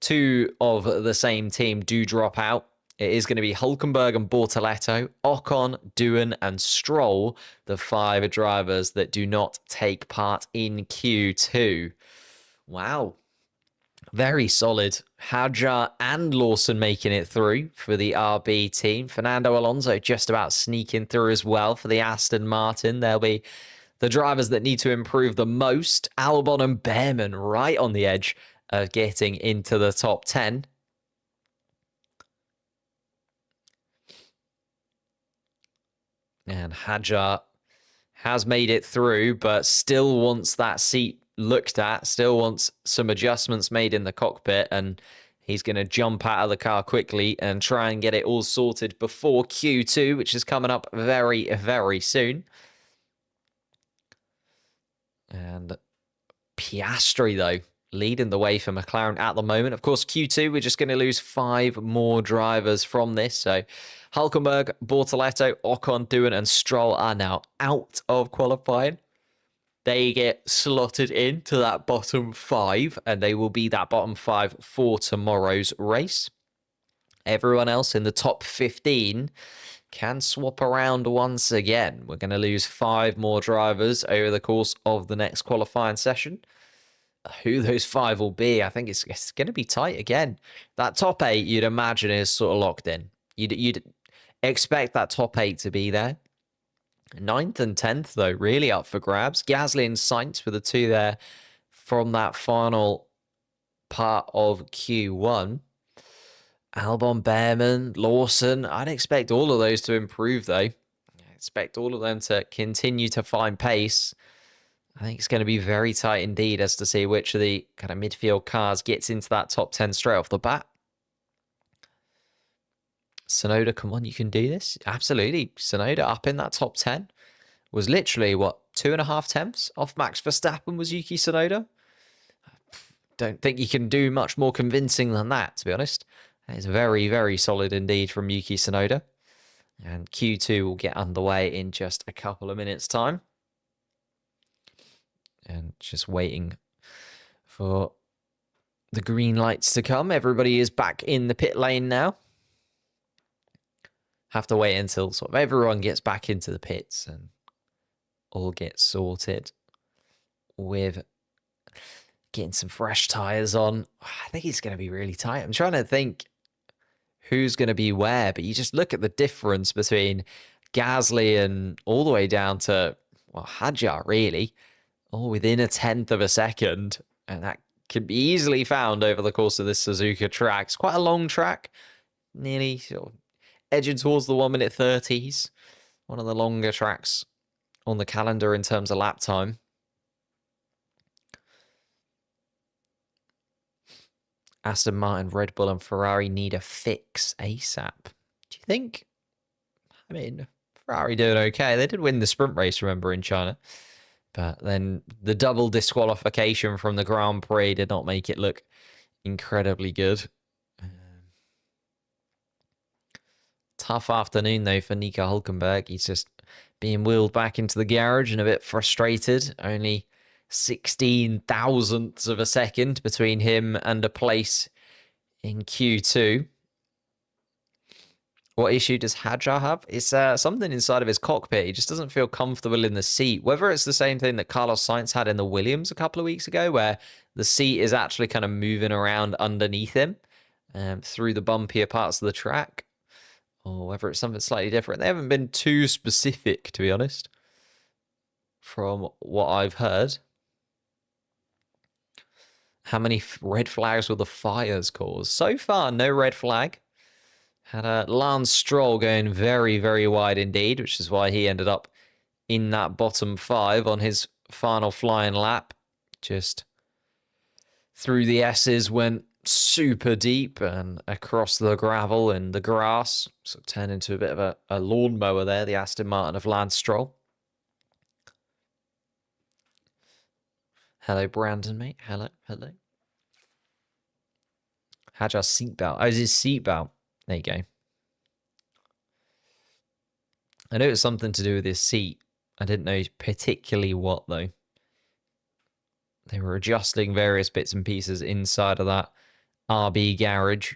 2 of the same team do drop out. It is going to be Hulkenberg and Bortoletto, Ocon, Doohan, and Stroll, the 5 drivers that do not take part in Q2. Wow. Very solid. Hadjar and Lawson making it through for the RB team. Fernando Alonso just about sneaking through as well for the Aston Martin. They'll be the drivers that need to improve the most. Albon and Behrman right on the edge of getting into the top 10. And Hadjar has made it through, but still wants that seat looked at, still wants some adjustments made in the cockpit, and he's going to jump out of the car quickly and try and get it all sorted before Q2, which is coming up very, very soon. And Piastri, though, leading the way for McLaren at the moment. Of course, Q2, we're just going to lose 5 more drivers from this. So Hulkenberg, Bortoletto, Ocon, Doohan, and Stroll are now out of qualifying. They get slotted into that bottom 5, and they will be that bottom 5 for tomorrow's race. Everyone else in the top 15 can swap around once again. We're going to lose 5 more drivers over the course of the next qualifying session. Who those 5 will be, I think it's going to be tight again. That top 8, you'd imagine, is sort of locked in. You'd expect that top 8 to be there. 9th and 10th, though, really up for grabs. Gasly and Sainz were the 2 there from that final part of Q1. Albon, Behrman, Lawson. I'd expect all of those to improve, though. I expect all of them to continue to find pace. I think it's going to be very tight indeed as to see which of the kind of midfield cars gets into that top 10 straight off the bat. Tsunoda, come on, you can do this. Absolutely. Tsunoda up in that top 10. Was literally, what, 2.5 tenths off Max Verstappen was Yuki Tsunoda? Don't think you can do much more convincing than that, to be honest. That is very, very solid indeed from Yuki Tsunoda. And Q2 will get underway in just a couple of minutes' time. And just waiting for the green lights to come. Everybody is back in the pit lane now. Have to wait until sort of everyone gets back into the pits and all get sorted with getting some fresh tyres on. I think it's going to be really tight. I'm trying to think who's going to be where, but you just look at the difference between Gasly and all the way down to, well, Hadjar, really, all within a 1/10 of a second. And that can be easily found over the course of this Suzuka track. It's quite a long track, nearly sort of edging towards the 1:30 30s. One of the longer tracks on the calendar in terms of lap time. Aston Martin, Red Bull, and Ferrari need a fix ASAP. Do you think? I mean, Ferrari doing okay. They did win the sprint race, remember, in China. But then the double disqualification from the Grand Prix did not make it look incredibly good. Tough afternoon, though, for Nico Hulkenberg. He's just being wheeled back into the garage and a bit frustrated. Only 16 thousandths of a second between him and a place in Q2. What issue does Hadjar have? It's something inside of his cockpit. He just doesn't feel comfortable in the seat. Whether it's the same thing that Carlos Sainz had in the Williams a couple of weeks ago, where the seat is actually kind of moving around underneath him through the bumpier parts of the track, or whether it's something slightly different. They haven't been too specific, to be honest, from what I've heard. How many red flags will the fires cause? So far, no red flag. Had a Lance Stroll going very, very wide indeed, which is why he ended up in that bottom 5 on his final flying lap. Just through the S's, went super deep and across the gravel and the grass. So it turned into a bit of a lawnmower there, the Aston Martin of Lance Stroll. Hello, Brandon, mate. Hello. Hadjar's seatbelt. Oh, it's his seatbelt. There you go. I know it's something to do with his seat. I didn't know particularly what, though. They were adjusting various bits and pieces inside of that RB garage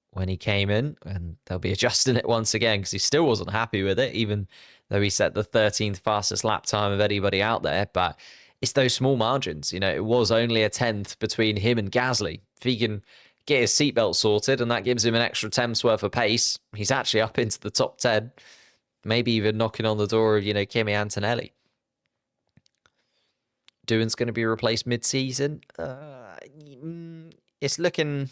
when he came in, and they'll be adjusting it once again because he still wasn't happy with it, even though he set the 13th fastest lap time of anybody out there. But it's those small margins. You know, it was only a 10th between him and Gasly. If he can get his seatbelt sorted, and that gives him an extra 10th's worth of pace, he's actually up into the top 10. Maybe even knocking on the door of, Kimi Antonelli. Doohan's going to be replaced mid-season. It's looking...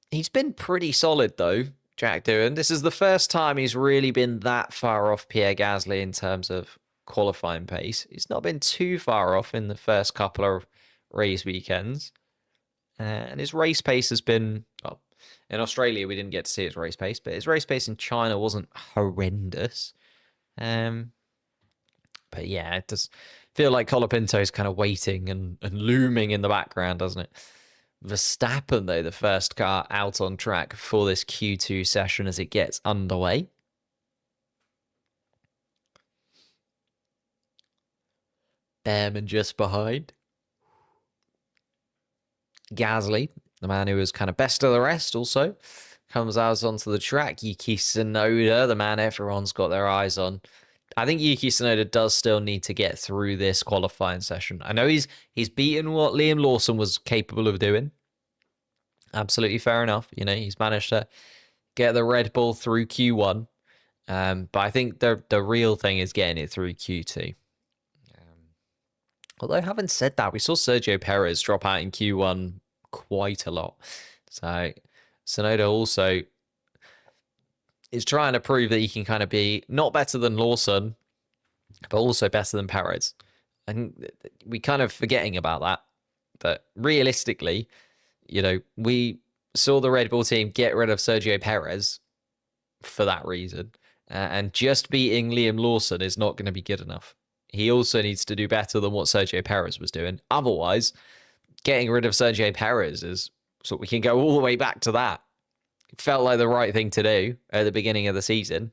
He's been pretty solid, though, Jack Doohan. This is the first time he's really been that far off Pierre Gasly in terms of qualifying pace. He's not been too far off in the first couple of race weekends. And his race pace has been, well, in Australia we didn't get to see his race pace, but his race pace in China wasn't horrendous. But yeah, it does feel like Colapinto is kind of waiting and looming in the background, doesn't it? Verstappen, though, the first car out on track for this Q2 session as it gets underway. Behrman just behind. Gasly, the man who was kind of best of the rest, also comes out onto the track. Yuki Tsunoda, the man everyone's got their eyes on. I think Yuki Tsunoda does still need to get through this qualifying session. I know he's beaten what Liam Lawson was capable of doing. Absolutely fair enough. He's managed to get the Red Bull through Q1. But I think the real thing is getting it through Q2. Although, having said that, we saw Sergio Perez drop out in Q1 quite a lot. So, Tsunoda also is trying to prove that he can kind of be not better than Lawson, but also better than Perez. And we kind of forgetting about that. But realistically, we saw the Red Bull team get rid of Sergio Perez for that reason. And just beating Liam Lawson is not going to be good enough. He also needs to do better than what Sergio Perez was doing. Otherwise, getting rid of Sergio Perez is... So we can go all the way back to that. It felt like the right thing to do at the beginning of the season.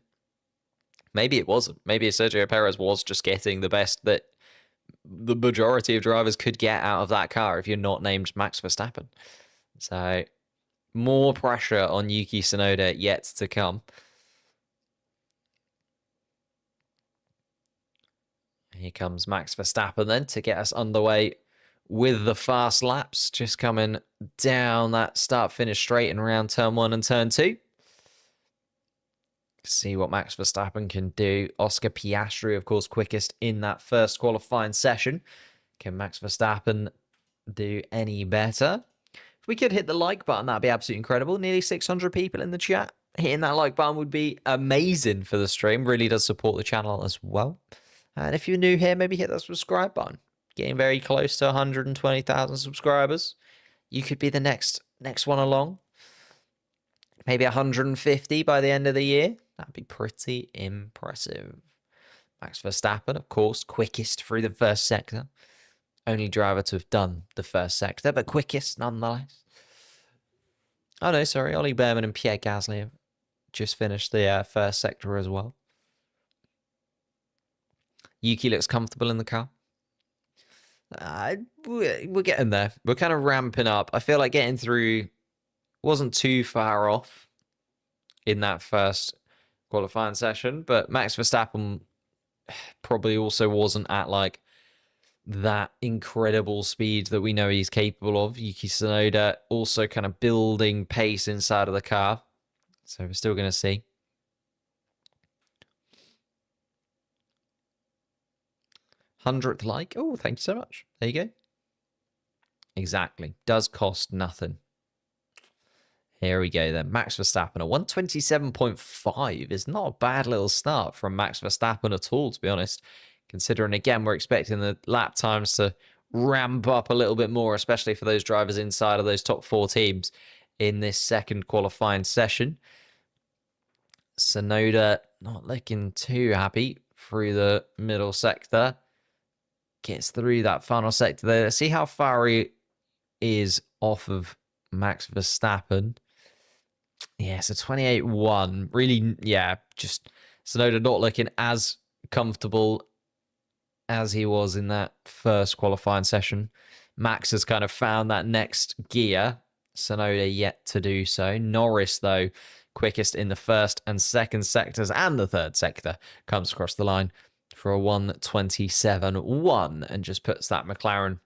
Maybe it wasn't. Maybe Sergio Perez was just getting the best that the majority of drivers could get out of that car if you're not named Max Verstappen. So, more pressure on Yuki Tsunoda yet to come. Here comes Max Verstappen then to get us underway with the fast laps. Just coming down that start-finish straight in round turn 1 and turn 2. See what Max Verstappen can do. Oscar Piastri, of course, quickest in that first qualifying session. Can Max Verstappen do any better? If we could hit the like button, that'd be absolutely incredible. Nearly 600 people in the chat. Hitting that like button would be amazing for the stream. Really does support the channel as well. And if you're new here, maybe hit that subscribe button. Getting very close to 120,000 subscribers. You could be the next one along. Maybe 150 by the end of the year. That'd be pretty impressive. Max Verstappen, of course, quickest through the first sector. Only driver to have done the first sector, but quickest nonetheless. Oh no, sorry, Ollie Behrman and Pierre Gasly have just finished the first sector as well. Yuki looks comfortable in the car. We're getting there. We're kind of ramping up. I feel like getting through wasn't too far off in that first qualifying session, but Max Verstappen probably also wasn't at like that incredible speed that we know he's capable of. Yuki Tsunoda also kind of building pace inside of the car. So we're still going to see. 100th like. Oh, thank you so much. There you go. Exactly. Does cost nothing. Here we go then. Max Verstappen, a 127.5 is not a bad little start from Max Verstappen at all, to be honest. Considering, again, we're expecting the lap times to ramp up a little bit more, especially for those drivers inside of those top 4 teams in this second qualifying session. Tsunoda not looking too happy through the middle sector. Gets through that final sector there. Let's see how far he is off of Max Verstappen. Yeah, so 28-1. Really, yeah, just Tsunoda not looking as comfortable as he was in that first qualifying session. Max has kind of found that next gear. Tsunoda yet to do so. Norris, though, quickest in the first and second sectors, and the third sector comes across the line for a 127.1 and just puts that McLaren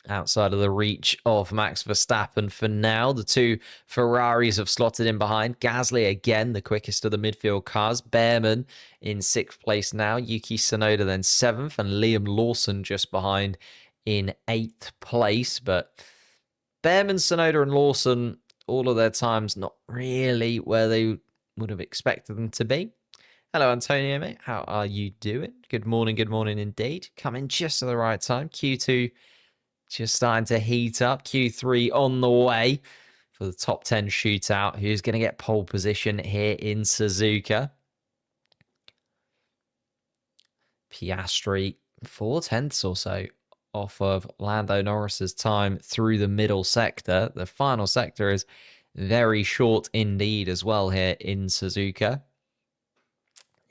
outside of the reach of Max Verstappen for now. The 2 Ferraris have slotted in behind. Gasly, again, the quickest of the midfield cars. Behrman in 6th place now. Yuki Tsunoda then 7th. And Liam Lawson just behind in 8th place. But Behrman, Tsunoda and Lawson, all of their times not really where they would have expected them to be. Hello, Antonio, mate. How are you doing? Good morning indeed. Coming just at the right time. Q2 just starting to heat up. Q3 on the way for the top 10 shootout. Who's going to get pole position here in Suzuka? Piastri, 4/10 or so off of Lando Norris's time through the middle sector. The final sector is very short indeed as well here in Suzuka.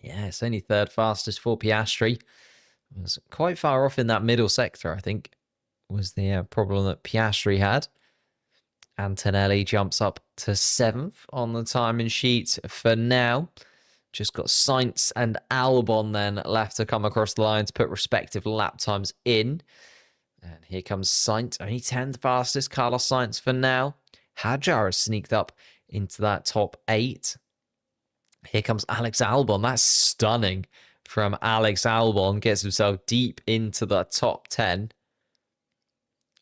Yeah, it's only 3rd fastest for Piastri. It was quite far off in that middle sector, I think, was the problem that Piastri had. Antonelli jumps up to 7th on the timing sheet for now. Just got Sainz and Albon then left to come across the line to put respective lap times in. And here comes Sainz, only 10th fastest. Carlos Sainz for now. Hadjar has sneaked up into that top 8. Here comes Alex Albon. That's stunning from Alex Albon. Gets himself deep into the top 10.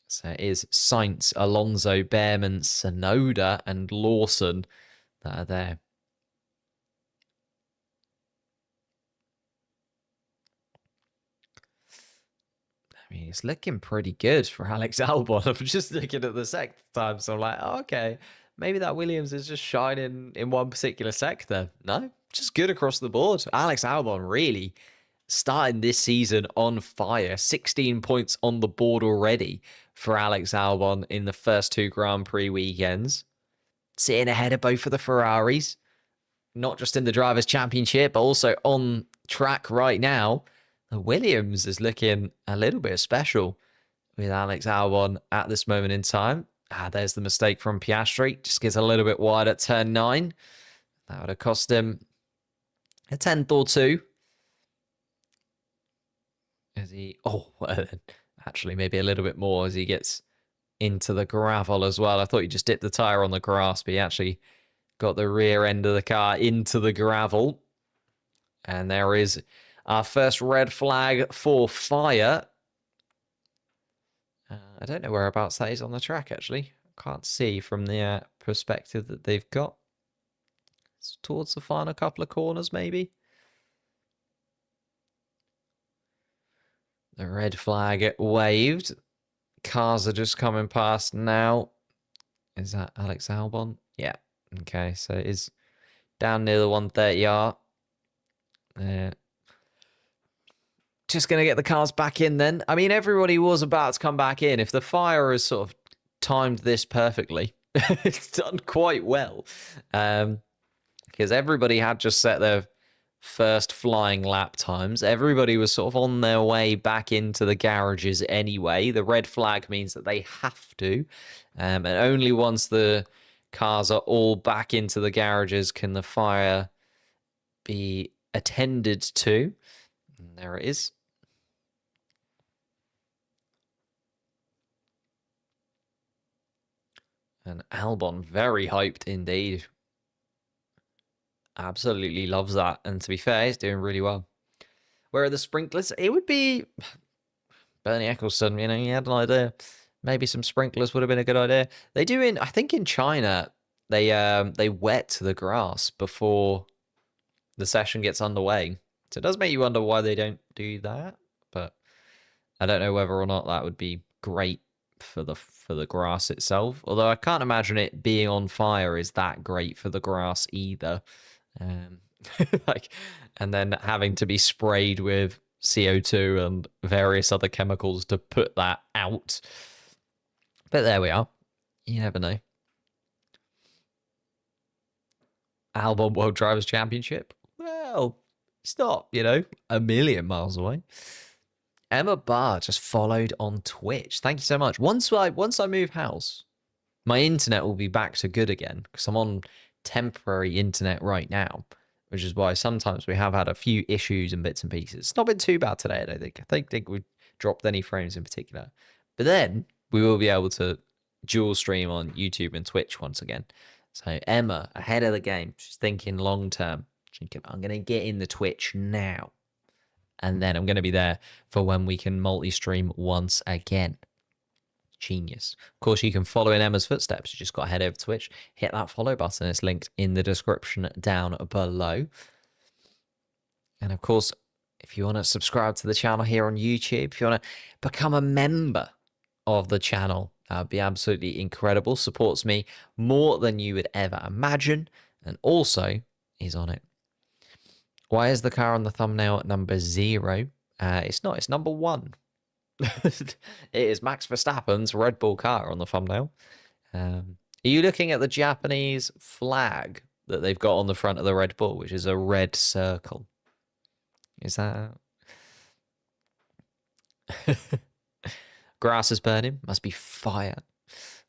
So it is Sainz, Alonso, Behrman, Tsunoda, and Lawson that are there. I mean, it's looking pretty good for Alex Albon. I'm just looking at the sector time, so I'm like, oh, okay, maybe that Williams is just shining in one particular sector. No, just good across the board. Alex Albon really starting this season on fire. 16 points on the board already for Alex Albon in the first 2 Grand Prix weekends. Sitting ahead of both of the Ferraris, not just in the Drivers' Championship, but also on track right now. The Williams is looking a little bit special with Alex Albon at this moment in time. There's the mistake from Piastri. Just gets a little bit wide at turn 9. That would have cost him a 10th or 2. As he, actually maybe a little bit more as he gets into the gravel as well. I thought he just dipped the tyre on the grass, but he actually got the rear end of the car into the gravel. And there is our first red flag for fire. I don't know whereabouts that is on the track, actually. I can't see from the perspective that they've got. It's towards the final couple of corners, maybe. The red flag waved. Cars are just coming past now. Is that Alex Albon? Yeah. Okay, so it is down near the 130R. just going to get the cars back in then. I mean, everybody was about to come back in. If the fire has sort of timed this perfectly, it's done quite well. Because everybody had just set their first flying lap times. Everybody was sort of on their way back into the garages anyway. The red flag means that they have to. And only once the cars are all back into the garages can the fire be attended to. And there it is. And Albon, very hyped indeed. Absolutely loves that. And to be fair, he's doing really well. Where are the sprinklers? It would be Bernie Ecclestone, you know, he had an idea. Maybe some sprinklers would have been a good idea. They do I think in China, they wet the grass before the session gets underway. So it does make you wonder why they don't do that. But I don't know whether or not that would be great for the grass itself. Although I can't imagine it being on fire is that great for the grass either. Like, and then having to be sprayed with CO2 and various other chemicals to put that out. But there we are. You never know. Albon World Drivers' Championship? Well, it's not, you know, a million miles away. Emma Barr just followed on Twitch. Thank you so much. Once I move house, my internet will be back to good again because I'm on temporary internet right now, which is why sometimes we have had a few issues and bits and pieces. It's not been too bad today, I don't think. I don't think we've dropped any frames in particular. But then we will be able to dual stream on YouTube and Twitch once again. So Emma, ahead of the game, she's thinking long term. Thinking, I'm going to get in the Twitch now. And then I'm going to be there for when we can multi-stream once again. Genius. Of course, you can follow in Emma's footsteps. You just got to head over to Twitch, hit that follow button. It's linked in the description down below. And of course, if you want to subscribe to the channel here on YouTube, if you want to become a member of the channel, that would be absolutely incredible. Supports me more than you would ever imagine. And also is on it. Why is the car on the thumbnail at number 0? It's not. It's number 1. It is Max Verstappen's Red Bull car on the thumbnail. Are you looking at the Japanese flag that they've got on the front of the Red Bull, which is a red circle? Is that... Grass is burning. Must be fire.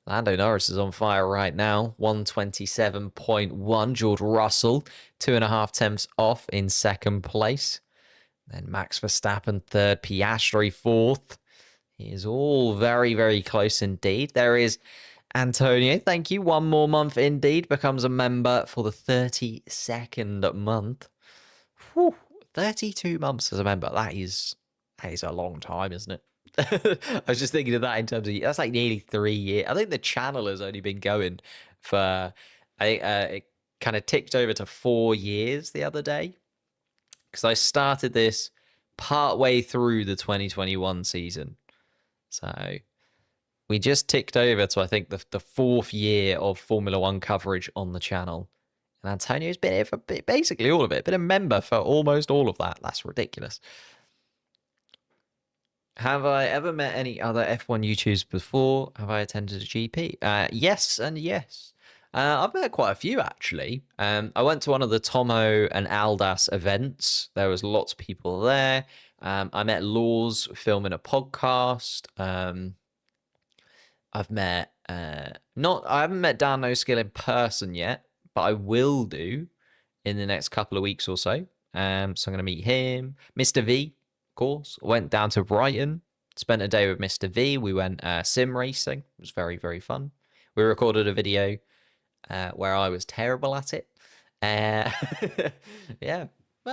Lando Norris is on fire right now. 127.1. George Russell, 2.5 tenths off in second place. Then Max Verstappen third. Piastri fourth. He is all very, very close indeed. There is Antonio. Thank you. 1 more month indeed. Becomes a member for the 32nd month. Whew, 32 months as a member. That is a long time, isn't it? I was just thinking of that in terms of that's like nearly 3 years. I think the channel has only been going for it kind of ticked over to 4 years the other day because I started this partway through the 2021 season, so we just ticked over to I think the 4th year of Formula One coverage on the channel. And Antonio's been here for basically all of it. Been a member for almost all of that. That's ridiculous. Have I ever met any other F1 YouTubers before? Have I attended a GP? Yes and yes. I've met quite a few, actually. I went to one of the Tomo and Aldas events. There was lots of people there. I met Laws filming a podcast. I've met... I haven't met Dan No Skill in person yet, but I will do in the next couple of weeks or so. So I'm going to meet him. Mr. V. Course, went down to Brighton, spent a day with Mr. V. We went sim racing. It was very, very fun. We recorded a video where I was terrible at it. Yeah, I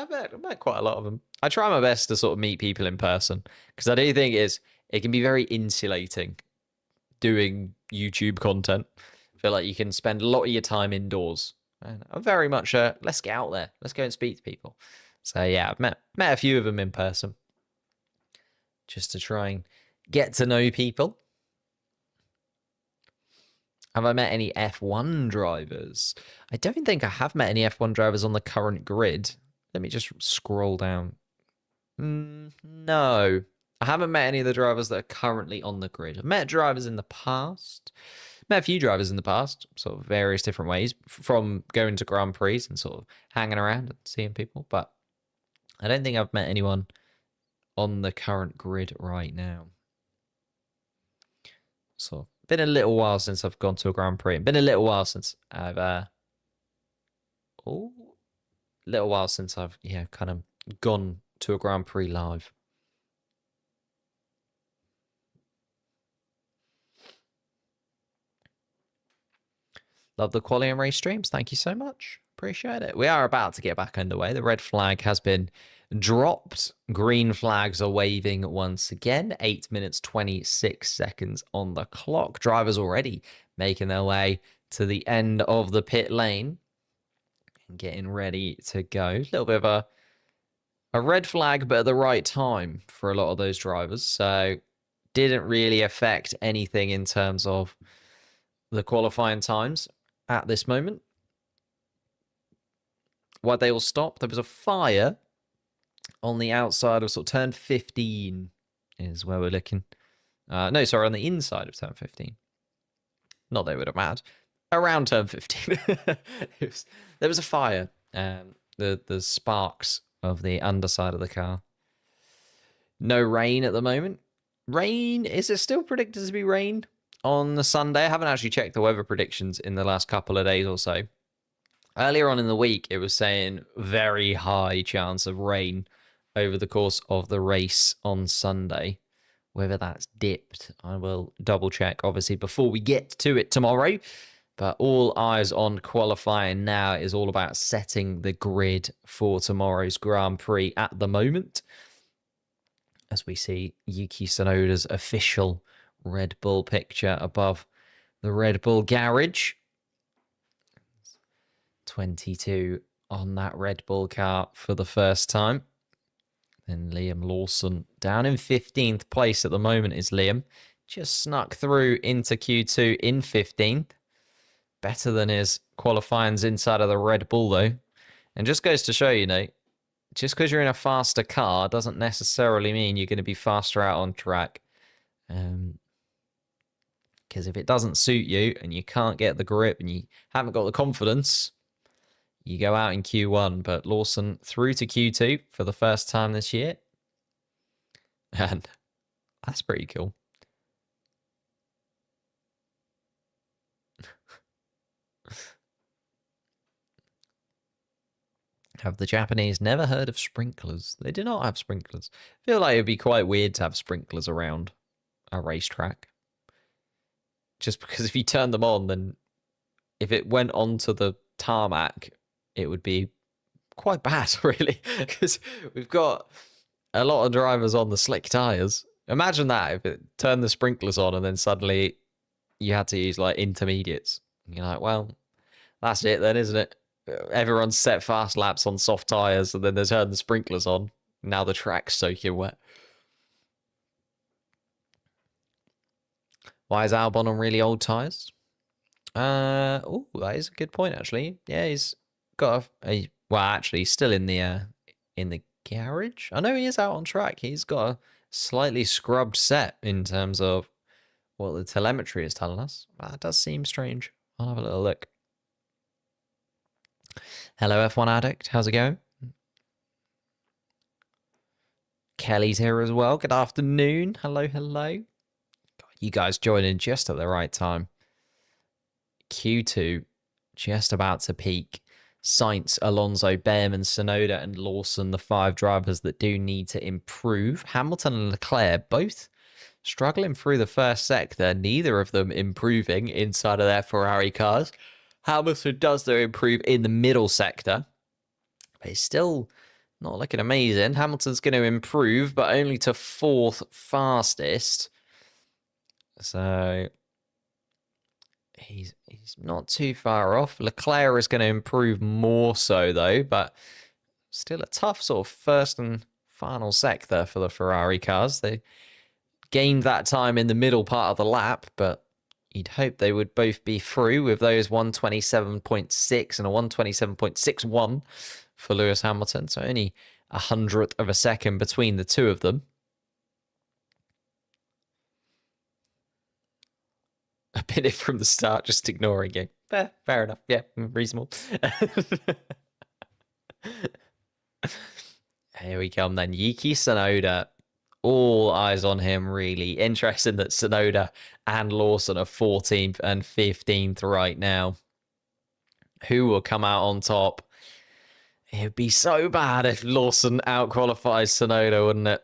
met quite a lot of them. I try my best to sort of meet people in person because I do think it can be very insulating doing YouTube content. I feel like you can spend a lot of your time indoors. And I'm very much let's get out there. Let's go and speak to people. So yeah, I've met a few of them in person. Just to try and get to know people. Have I met any F1 drivers? I don't think I have met any F1 drivers on the current grid. Let me just scroll down. No. I haven't met any of the drivers that are currently on the grid. I've met drivers in the past. Met a few drivers in the past, sort of various different ways, from going to Grand Prix and sort of hanging around and seeing people. But I don't think I've met anyone on the current grid right now. So, been a little while since I've gone to a Grand Prix. Been a little while since I've kind of gone to a Grand Prix live. Love the quality and race streams. Thank you so much. Appreciate it. We are about to get back underway. The red flag has been dropped. Green flags are waving once again. 8 minutes, 26 seconds on the clock. Drivers already making their way to the end of the pit lane and getting ready to go. A little bit of a red flag, but at the right time for a lot of those drivers. So didn't really affect anything in terms of the qualifying times at this moment. Why they all stopped? There was a fire on the outside of sort of turn 15 is where we're looking. No, sorry, on the inside of turn 15. Not that it would have mattered. Around turn 15. There was a fire. The sparks of the underside of the car. No rain at the moment. Rain, is it still predicted to be rain on the Sunday? I haven't actually checked the weather predictions in the last couple of days or so. Earlier on in the week, it was saying very high chance of rain over the course of the race on Sunday. Whether that's dipped, I will double check, obviously, before we get to it tomorrow. But all eyes on qualifying now is all about setting the grid for tomorrow's Grand Prix at the moment. As we see Yuki Tsunoda's official Red Bull picture above the Red Bull garage. 22 on that Red Bull car for the first time. Then Liam Lawson down in 15th place at the moment is Liam. Just snuck through into Q2 in 15th. Better than his qualifyings inside of the Red Bull though. And just goes to show, you know, just because you're in a faster car doesn't necessarily mean you're going to be faster out on track. Because if it doesn't suit you and you can't get the grip and you haven't got the confidence, you go out in Q1. But Lawson through to Q2 for the first time this year. And that's pretty cool. Have the Japanese never heard of sprinklers? They do not have sprinklers. I feel like it would be quite weird to have sprinklers around a racetrack. Just because if you turn them on, then if it went onto the tarmac, it would be quite bad, really. Because we've got a lot of drivers on the slick tyres. Imagine that, if it turned the sprinklers on and then suddenly you had to use like intermediates. You're like, well, that's it then, isn't it? Everyone's set fast laps on soft tyres and then they turn the sprinklers on. Now the track's soaking wet. Why is Albon on really old tyres? Oh, that is a good point, actually. Yeah, he's got well, actually, he's still in the garage. I know he is out on track. He's got a slightly scrubbed set in terms of what the telemetry is telling us. That does seem strange. I'll have a little look. Hello, F1 Addict. How's it going? Kelly's here as well. Good afternoon. Hello, hello. God, you guys joining just at the right time. Q2 just about to peak. Sainz, Alonso, Behrman, Tsunoda and Lawson, the 5 drivers that do need to improve. Hamilton and Leclerc both struggling through the first sector, neither of them improving inside of their Ferrari cars. Hamilton does though improve in the middle sector, but it's still not looking amazing. Hamilton's going to improve, but only to 4th fastest. So he's not too far off. Leclerc is going to improve more so though, but still a tough sort of first and final sector for the Ferrari cars. They gained that time in the middle part of the lap, but you'd hope they would both be through with those 127.6 and a 127.61 for Lewis Hamilton. So only 100th of a second between the two of them. I've been it from the start, just ignoring you. Fair enough. Yeah, reasonable. Here we come then. Yuki Tsunoda. All eyes on him, really. Interesting that Tsunoda and Lawson are 14th and 15th right now. Who will come out on top? It would be so bad if Lawson outqualifies Tsunoda, wouldn't it?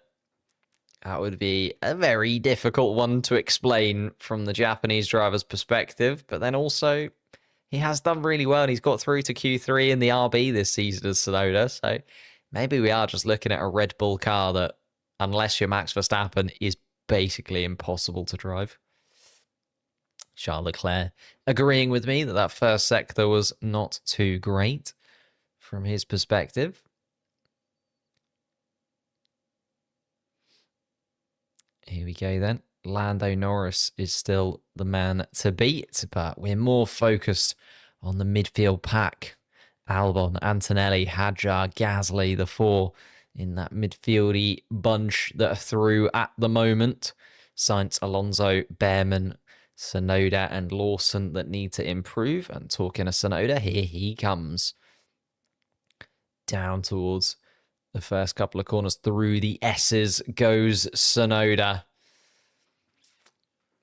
That would be a very difficult one to explain from the Japanese driver's perspective. But then also, he has done really well, and he's got through to Q3 in the RB this season as Tsunoda. So maybe we are just looking at a Red Bull car that, unless you're Max Verstappen, is basically impossible to drive. Charles Leclerc agreeing with me that that first sector was not too great from his perspective. Here we go then. Lando Norris is still the man to beat, but we're more focused on the midfield pack. Albon, Antonelli, Hadjar, Gasly, the four in that midfieldy bunch that are through at the moment. Sainz, Alonso, Behrman, Tsunoda and Lawson that need to improve. And talking of Tsunoda, here he comes. Down towards the first couple of corners through the S's goes Tsunoda.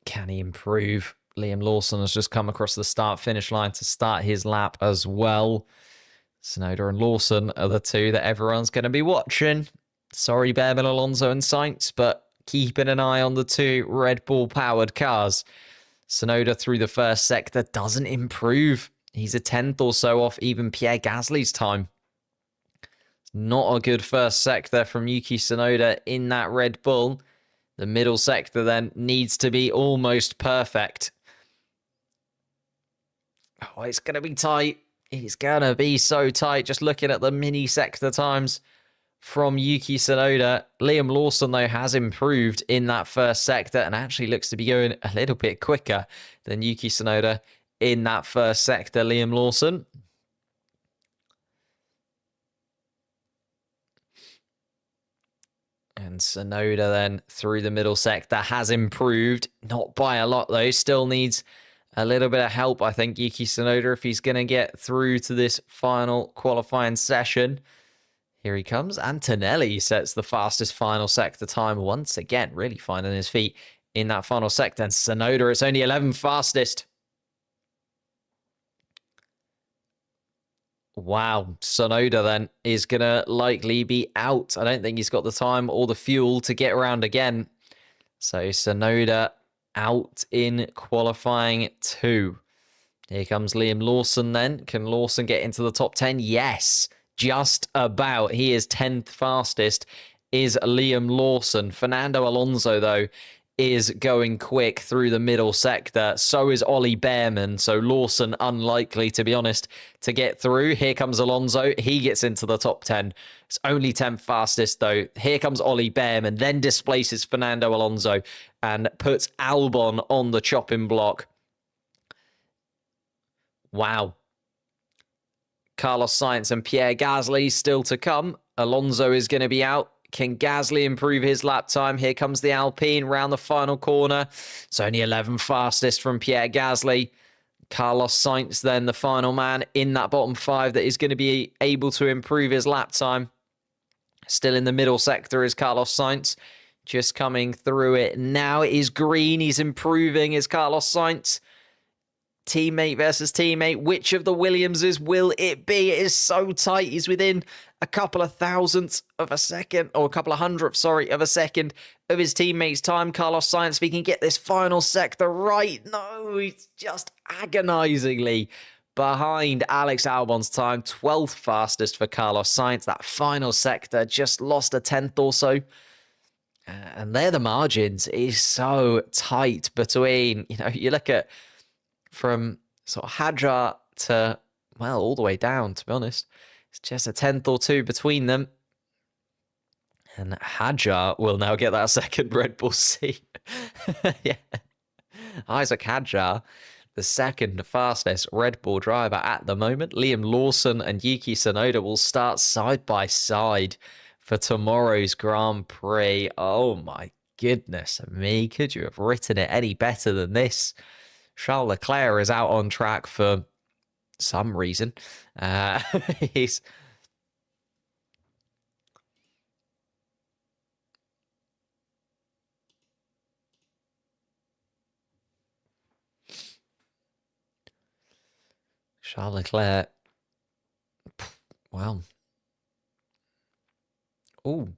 Can he improve? Liam Lawson has just come across the start-finish line to start his lap as well. Tsunoda and Lawson are the two that everyone's going to be watching. Sorry, Behrman, Alonso and Sainz, but keeping an eye on the two Red Bull-powered cars. Tsunoda through the first sector doesn't improve. He's a 10th or so off even Pierre Gasly's time. Not a good first sector from Yuki Tsunoda in that Red Bull. The middle sector then needs to be almost perfect. Oh, it's going to be tight. It's going to be so tight. Just looking at the mini sector times from Yuki Tsunoda. Liam Lawson, though, has improved in that first sector and actually looks to be going a little bit quicker than Yuki Tsunoda in that first sector. Liam Lawson. And Tsunoda then through the middle sector has improved. Not by a lot, though. Still needs a little bit of help, I think, Yuki Tsunoda, if he's going to get through to this final qualifying session. Here he comes. Antonelli sets the fastest final sector time once again. Really finding his feet in that final sector. And Tsunoda, it's only 11th fastest. Wow, Tsunoda then is going to likely be out. I don't think he's got the time or the fuel to get around again. So Tsunoda out in qualifying 2. Here comes Liam Lawson then. Can Lawson get into the top 10? Yes, just about. He is 10th fastest, is Liam Lawson. Fernando Alonso, though, is going quick through the middle sector. So is Ollie Behrman. So Lawson unlikely, to be honest, to get through. Here comes Alonso. He gets into the top 10. It's only 10th fastest, though. Here comes Ollie Behrman, then displaces Fernando Alonso and puts Albon on the chopping block. Wow. Carlos Sainz and Pierre Gasly still to come. Alonso is going to be out. Can Gasly improve his lap time? Here comes the Alpine round the final corner. It's only 11th fastest from Pierre Gasly. Carlos Sainz then the final man in that bottom 5 that is going to be able to improve his lap time. Still in the middle sector is Carlos Sainz. Just coming through it now. It is green. He's improving. Is Carlos Sainz. Teammate versus teammate. Which of the Williamses will it be? It is so tight. He's within a couple of thousandths of a second, or a couple of hundredths, sorry, of a second of his teammate's time. Carlos Sainz, if he can get this final sector right. No, he's just agonizingly behind Alex Albon's time. 12th fastest for Carlos Sainz. That final sector just lost a 10th or so. And there the margins is so tight between, you look at from sort of Hadjar to, well, all the way down, to be honest. It's just a 10th or 2 between them. And Hadjar will now get that second Red Bull seat. Yeah. Isaac Hadjar, the second fastest Red Bull driver at the moment. Liam Lawson and Yuki Tsunoda will start side by side for tomorrow's Grand Prix. Oh my goodness me, could you have written it any better than this? Charles Leclerc is out on track for some reason. He's Charles Leclerc. Well. Oh.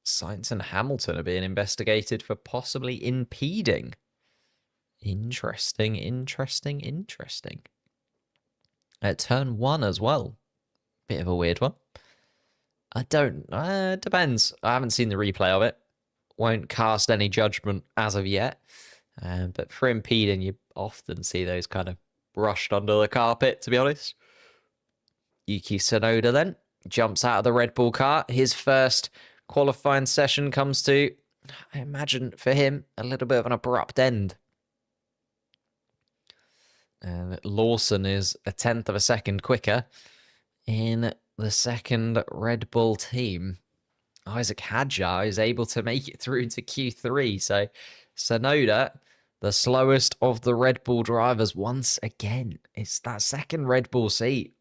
Sainz and Hamilton are being investigated for possibly impeding. Interesting, interesting, interesting. At turn 1 as well. Bit of a weird one. I don't... depends. I haven't seen the replay of it. Won't cast any judgment as of yet. But for impeding, you often see those kind of brushed under the carpet, to be honest. Yuki Tsunoda then jumps out of the Red Bull car. His first qualifying session comes to, I imagine, for him, a little bit of an abrupt end. And Lawson is a tenth of a second quicker in the second Red Bull team. Isaac Hadjar is able to make it through to Q3. So Tsunoda, the slowest of the Red Bull drivers once again. It's that second Red Bull seat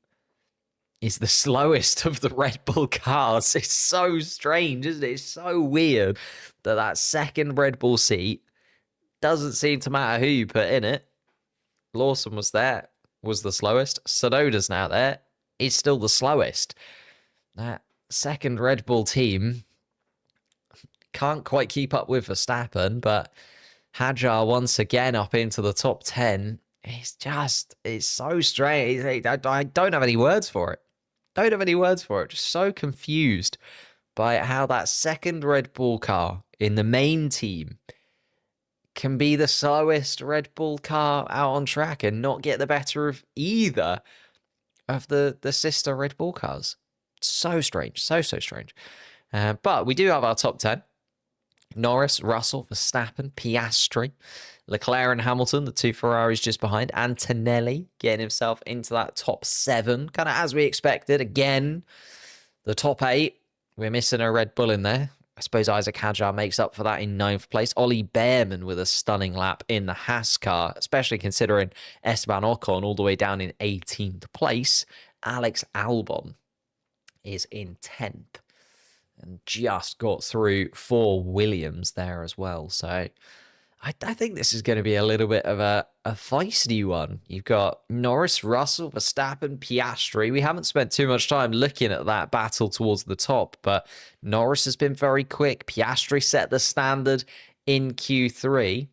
is the slowest of the Red Bull cars. It's so strange, isn't it? It's so weird that that second Red Bull seat doesn't seem to matter who you put in it. Lawson was there, was the slowest. Tsunoda's now there. He's still the slowest. That second Red Bull team can't quite keep up with Verstappen, but Hadjar once again up into the top 10. It's so strange. I don't have any words for it. Don't have any words for it. Just so confused by how that second Red Bull car in the main team can be the slowest Red Bull car out on track and not get the better of either of the sister Red Bull cars. So strange. So strange. But we do have our top 10. Norris, Russell, Verstappen, Piastri, Leclerc and Hamilton, the two Ferraris just behind. Antonelli getting himself into that top 7, kind of as we expected. Again, the top 8, we're missing a Red Bull in there. I suppose Isaac Hadjar makes up for that in 9th place. Ollie Behrman with a stunning lap in the Haas car, especially considering Esteban Ocon all the way down in 18th place. Alex Albon is in 10th. And just got through for Williams there as well. So I think this is going to be a little bit of a feisty one. You've got Norris, Russell, Verstappen, Piastri. We haven't spent too much time looking at that battle towards the top, but Norris has been very quick. Piastri set the standard in Q3.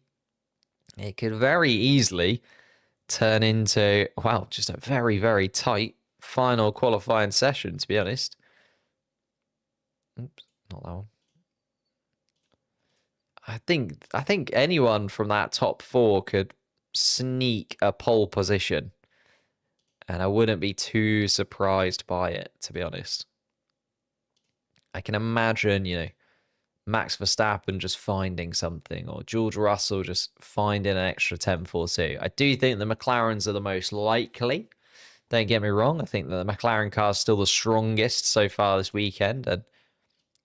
It could very easily turn into, well, just a very, very tight final qualifying session, to be honest. Oops, not that one. I think anyone from that top 4 could sneak a pole position, and I wouldn't be too surprised by it, to be honest. I can imagine, Max Verstappen just finding something, or George Russell just finding an extra 10.42. I do think the McLarens are the most likely. Don't get me wrong. I think that the McLaren car is still the strongest so far this weekend, and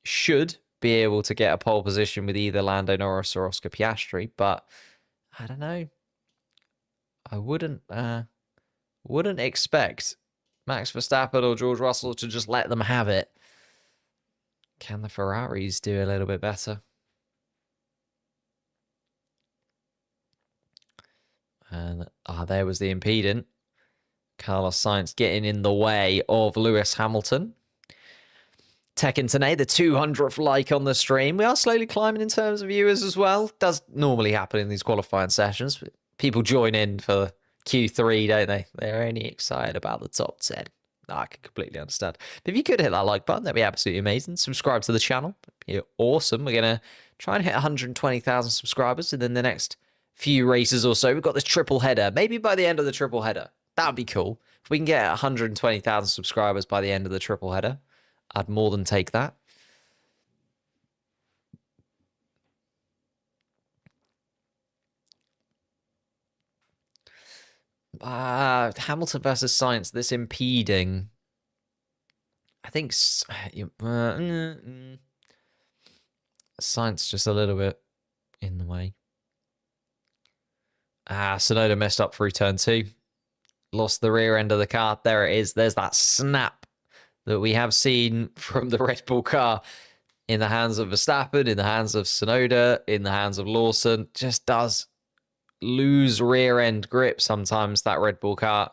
should be able to get a pole position with either Lando Norris or Oscar Piastri, but I don't know. I wouldn't expect Max Verstappen or George Russell to just let them have it. Can the Ferraris do a little bit better? And there was the impedant. Carlos Sainz getting in the way of Lewis Hamilton. Tekken Tane, the 200th like on the stream. We are slowly climbing in terms of viewers as well. Does normally happen in these qualifying sessions. People join in for Q3, don't they? They're only excited about the top 10. No, I can completely understand. But if you could hit that like button, that'd be absolutely amazing. Subscribe to the channel. You're awesome. We're going to try and hit 120,000 subscribers within the next few races or so. We've got this triple header. Maybe by the end of the triple header. That would be cool. If we can get 120,000 subscribers by the end of the triple header, I'd more than take that. Hamilton versus Sainz, this impeding. I think science just a little bit in the way. Tsunoda messed up through turn 2. Lost the rear end of the car. There it is. There's that snap that we have seen from the Red Bull car in the hands of Verstappen, in the hands of Tsunoda, in the hands of Lawson. Just does lose rear end grip sometimes, that Red Bull car.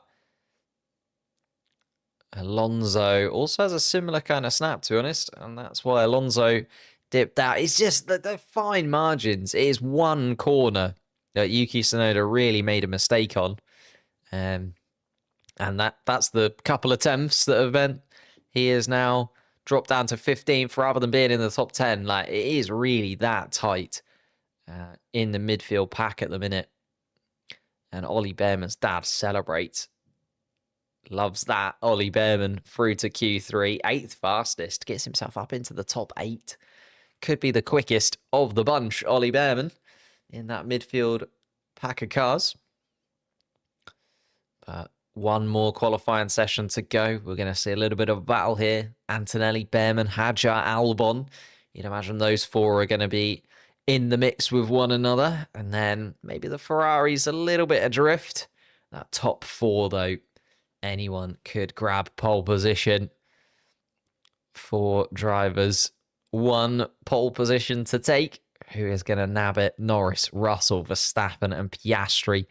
Alonso also has a similar kind of snap, to be honest, and that's why Alonso dipped out. It's just that they're fine margins. It is one corner that Yuki Tsunoda really made a mistake on. And that's the couple attempts that have meant he is now dropped down to 15th rather than being in the top 10. Like, it is really that tight in the midfield pack at the minute. And Ollie Behrman's dad celebrates. Loves that. Ollie Behrman through to Q3. 8th fastest. Gets himself up into the top 8. Could be the quickest of the bunch, Ollie Behrman, in that midfield pack of cars. But one more qualifying session to go. We're going to see a little bit of a battle here. Antonelli, Behrman, Hadjar, Albon. You'd imagine those 4 are going to be in the mix with one another. And then maybe the Ferrari's a little bit adrift. That top 4, though, anyone could grab pole position. 4 drivers, 1 pole position to take. Who is going to nab it? Norris, Russell, Verstappen, and Piastri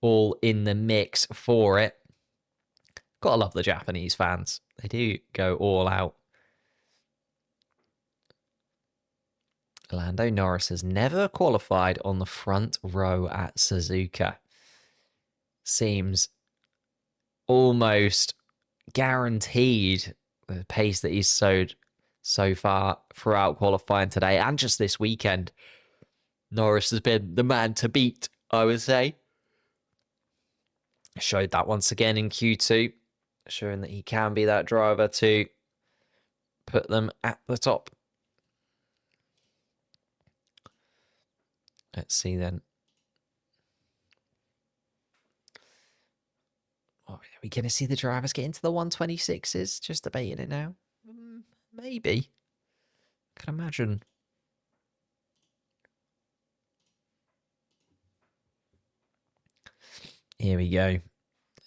all in the mix for it. Gotta love the Japanese fans. They do go all out. Lando Norris has never qualified on the front row at Suzuka. Seems almost guaranteed the pace that he's showed so far throughout qualifying today and just this weekend. Norris has been the man to beat, I would say. Showed that once again in Q2, showing that he can be that driver to put them at the top. Let's see then. Oh, are we going to see the drivers get into the 126s? Just debating it now. Maybe. Can imagine. Here we go.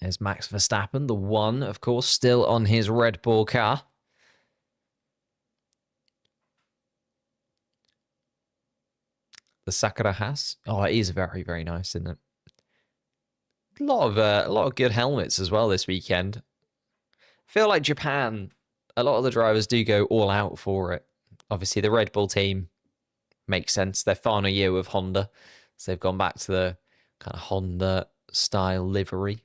There's Max Verstappen, the 1, of course, still on his Red Bull car. The Sakura Haas. Oh, it is very, very nice, isn't it? A lot of good helmets as well this weekend. I feel like Japan, a lot of the drivers do go all out for it. Obviously, the Red Bull team makes sense. Their final year with Honda, so they've gone back to the kind of Honda style livery.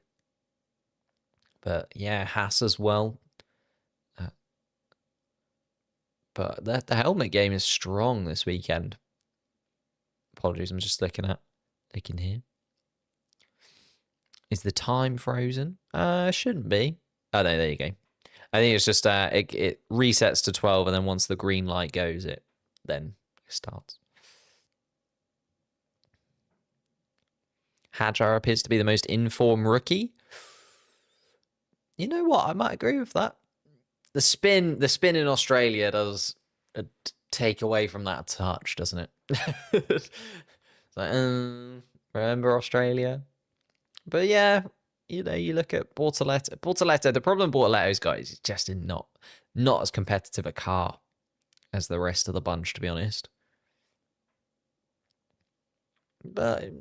But yeah, Haas as well. But the helmet game is strong this weekend. Apologies, I'm just looking here. Is the time frozen? Shouldn't be. Oh no, there you go. I think it's just it resets to 12, and then once the green light goes, it then starts. Hadjar appears to be the most informed rookie. You know what? I might agree with that. The spin in Australia does take away from that touch, doesn't it? It's like, remember Australia? But yeah, you know, you look at Bortoleto. Bortoleto, the problem Bortoleto's got is just not as competitive a car as the rest of the bunch, to be honest. But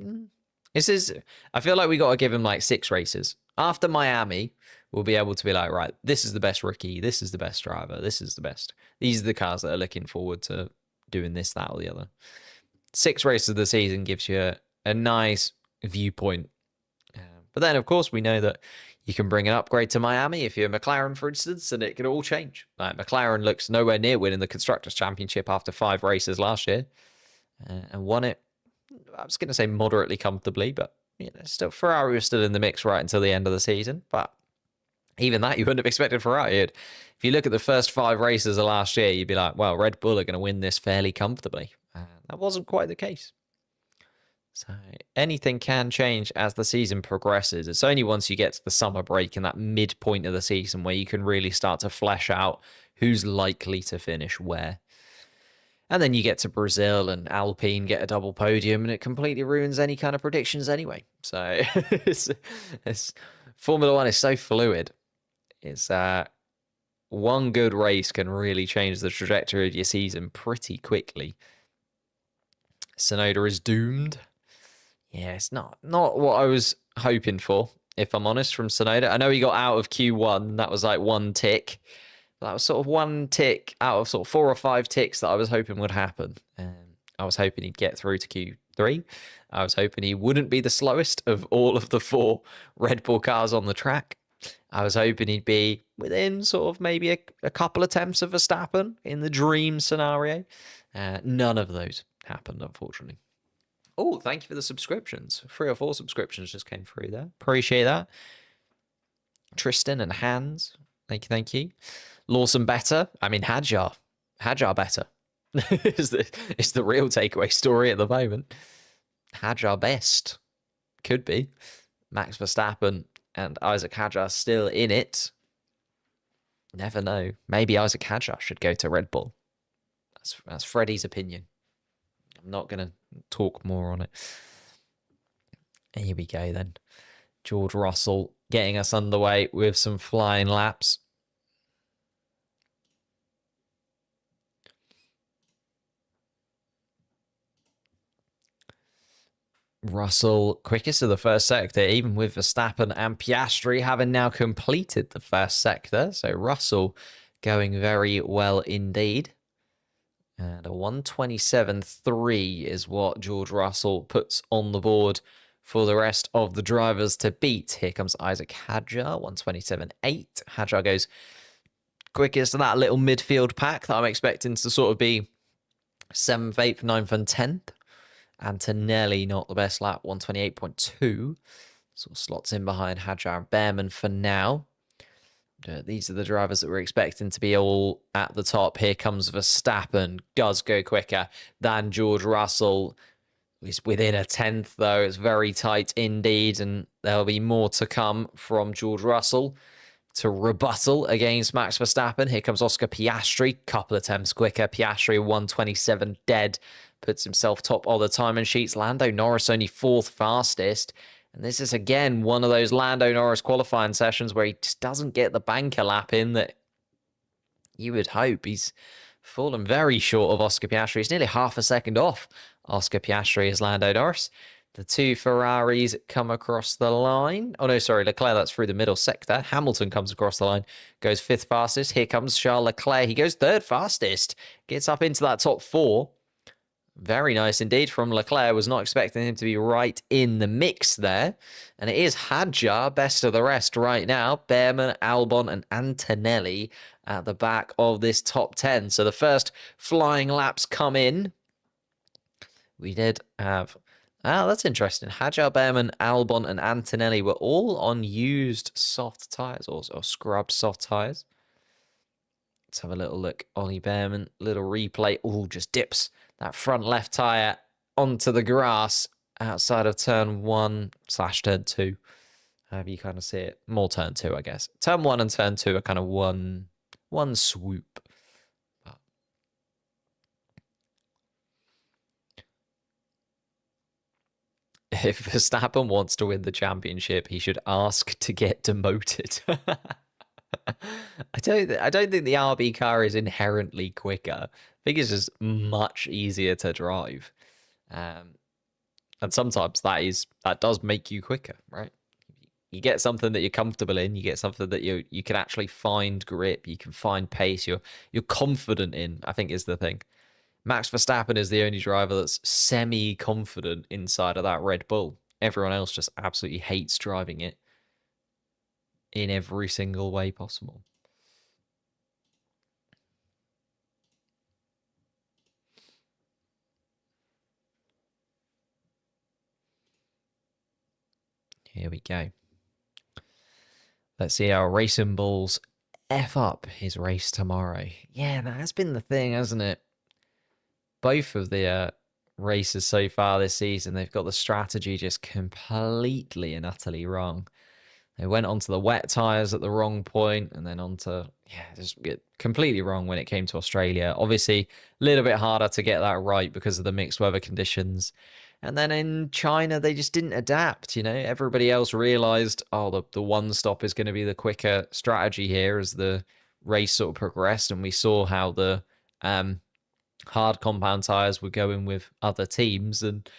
I feel like we got to give him like 6 races. After Miami, we'll be able to be like, right, this is the best rookie, this is the best driver, this is the best. These are the cars that are looking forward to doing this, that, or the other. 6 races of the season gives you a nice viewpoint. But then, of course, we know that you can bring an upgrade to Miami if you're McLaren, for instance, and it can all change. Like McLaren looks nowhere near winning the Constructors' Championship after 5 races last year and won it, I was going to say moderately comfortably, but you know, still Ferrari was still in the mix right until the end of the season. But even that, you wouldn't have expected Ferrari. If you look at the first 5 races of last year, you'd be like, well, Red Bull are going to win this fairly comfortably. That wasn't quite the case. So anything can change as the season progresses. It's only once you get to the summer break and that midpoint of the season where you can really start to flesh out who's likely to finish where. And then you get to Brazil and Alpine get a double podium, and it completely ruins any kind of predictions anyway. So it's Formula One is so fluid. It's one good race can really change the trajectory of your season pretty quickly. Tsunoda is doomed. Yeah, it's not what I was hoping for, if I'm honest, from Tsunoda. I know he got out of Q1. That was like one tick. That was sort of one tick out of sort of 4 or 5 ticks that I was hoping would happen. I was hoping he'd get through to Q3. I was hoping he wouldn't be the slowest of all of the 4 Red Bull cars on the track. I was hoping he'd be within sort of maybe a couple attempts of Verstappen in the dream scenario. None of those happened, unfortunately. Oh, thank you for the subscriptions. 3 or 4 subscriptions just came through there. Appreciate that. Tristan and Hans, thank you. Lawson better. I mean, Hadjar better. is the real takeaway story at the moment. Hadjar best. Could be. Max Verstappen and Isaac Hadjar still in it. Never know. Maybe Isaac Hadjar should go to Red Bull. That's Freddie's opinion. I'm not going to talk more on it. Here we go then. George Russell getting us underway with some flying laps. Russell quickest of the first sector, even with Verstappen and Piastri having now completed the first sector. So Russell going very well indeed. And a 127.3 is what George Russell puts on the board for the rest of the drivers to beat. Here comes Isaac Hadjar, 127.8. Hadjar goes quickest of that little midfield pack that I'm expecting to sort of be 7th, 8th, 9th, and 10th. Antonelli, not the best lap, 128.2. Sort of slots in behind Hadjar and Behrman for now. These are the drivers that we're expecting to be all at the top. Here comes Verstappen. Does go quicker than George Russell. He's within a 10th, though. It's very tight indeed, and there'll be more to come from George Russell to rebuttal against Max Verstappen. Here comes Oscar Piastri. Couple attempts quicker. Piastri, 127 dead. Puts himself top of the timing sheets. Lando Norris only 4th fastest. And this is, again, one of those Lando Norris qualifying sessions where he just doesn't get the banker lap in that you would hope. He's fallen very short of Oscar Piastri. He's nearly half a second off Oscar Piastri as Lando Norris. The 2 Ferraris come across the line. Oh, no, sorry, Leclerc, that's through the middle sector. Hamilton comes across the line, goes 5th fastest. Here comes Charles Leclerc. He goes 3rd fastest, gets up into that top 4. Very nice indeed from Leclerc. Was not expecting him to be right in the mix there. And it is Hadjar, best of the rest right now. Behrman, Albon, and Antonelli at the back of this top 10. So the first flying laps come in. We did have... that's interesting. Hadjar, Behrman, Albon, and Antonelli were all on used soft tyres or scrubbed soft tyres. Let's have a little look. Ollie Behrman, little replay. Oh, just dips that front left tyre onto the grass outside of turn 1/turn 2. However you kind of see it. More turn 2, I guess. Turn 1 and turn 2 are kind of one swoop. But if Verstappen wants to win the championship, he should ask to get demoted. I don't think the RB car is inherently quicker. I think it's just much easier to drive. And sometimes that does make you quicker, right? You get something that you're comfortable in, you get something that you can actually find grip, you can find pace, you're confident in, I think is the thing. Max Verstappen is the only driver that's semi-confident inside of that Red Bull. Everyone else just absolutely hates driving it in every single way possible. Here we go. Let's see how Racing Bulls F up his race tomorrow. Yeah, that has been the thing, hasn't it? Both of the races so far this season, they've got the strategy just completely and utterly wrong. They went onto the wet tyres at the wrong point and then onto Yeah, just completely wrong when it came to Australia. Obviously, a little bit harder to get that right because of the mixed weather conditions. And then in China, they just didn't adapt. Everybody else realized, oh, the one stop is going to be the quicker strategy here as the race sort of progressed. And we saw how the hard compound tires were going with other teams. And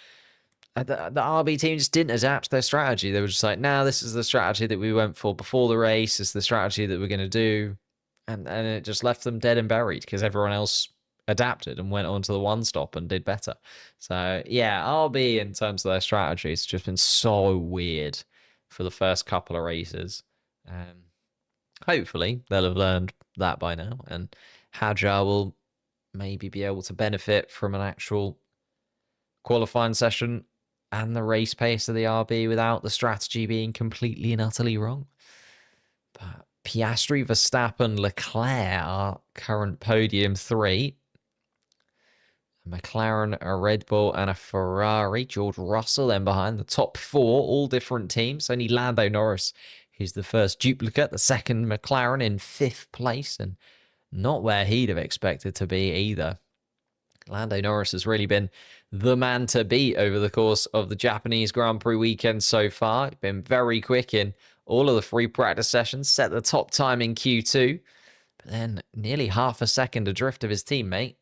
the RB team just didn't adapt their strategy. They were just like, nah, this is the strategy that we went for before the race. It's the strategy that we're going to do. And it just left them dead and buried because everyone else adapted and went on to the one stop and did better. So, yeah, RB in terms of their strategy, it's just been so weird for the first couple of races. Hopefully, they'll have learned that by now. And Hadjar will maybe be able to benefit from an actual qualifying session and the race pace of the RB without the strategy being completely and utterly wrong. But Piastri, Verstappen, Leclerc are current podium 3. A McLaren, a Red Bull, and a Ferrari. George Russell then behind the top 4, all different teams. Only Lando Norris, who's the first duplicate. The second McLaren in 5th place, and not where he'd have expected to be either. Lando Norris has really been the man to beat over the course of the Japanese Grand Prix weekend so far. Been very quick in all of the free practice sessions, set the top time in Q2, but then nearly half a second adrift of his teammate.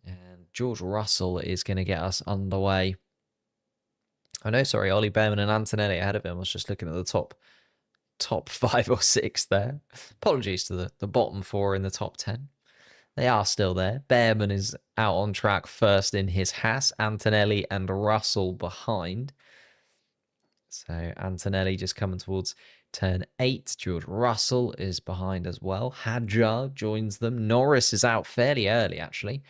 And George Russell is going to get us underway. Oh no, sorry, Ollie Behrman and Antonelli ahead of him. I was just looking at the top 5 or 6 there. Apologies to the bottom 4 in the top 10. They are still there. Behrman is out on track first in his Haas. Antonelli and Russell behind. So Antonelli just coming towards turn 8. George Russell is behind as well. Hadjar joins them. Norris is out fairly early, actually.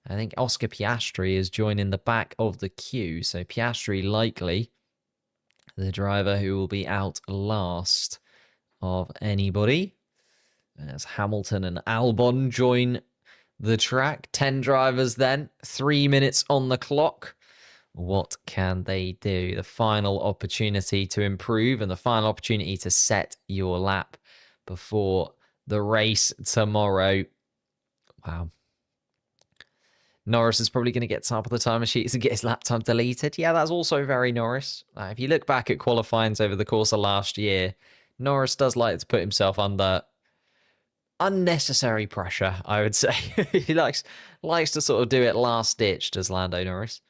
I think Oscar Piastri is joining the back of the queue. So Piastri likely the driver who will be out last of anybody. As Hamilton and Albon join the track. 10 drivers then. 3 minutes on the clock. What can they do? The final opportunity to improve and the final opportunity to set your lap before the race tomorrow. Wow. Norris is probably going to get top of the timer sheets and get his lap time deleted. Yeah, that's also very Norris. If you look back at qualifyings over the course of last year, Norris does like to put himself under unnecessary pressure, I would say. He likes to sort of do it last ditch, does Lando Norris.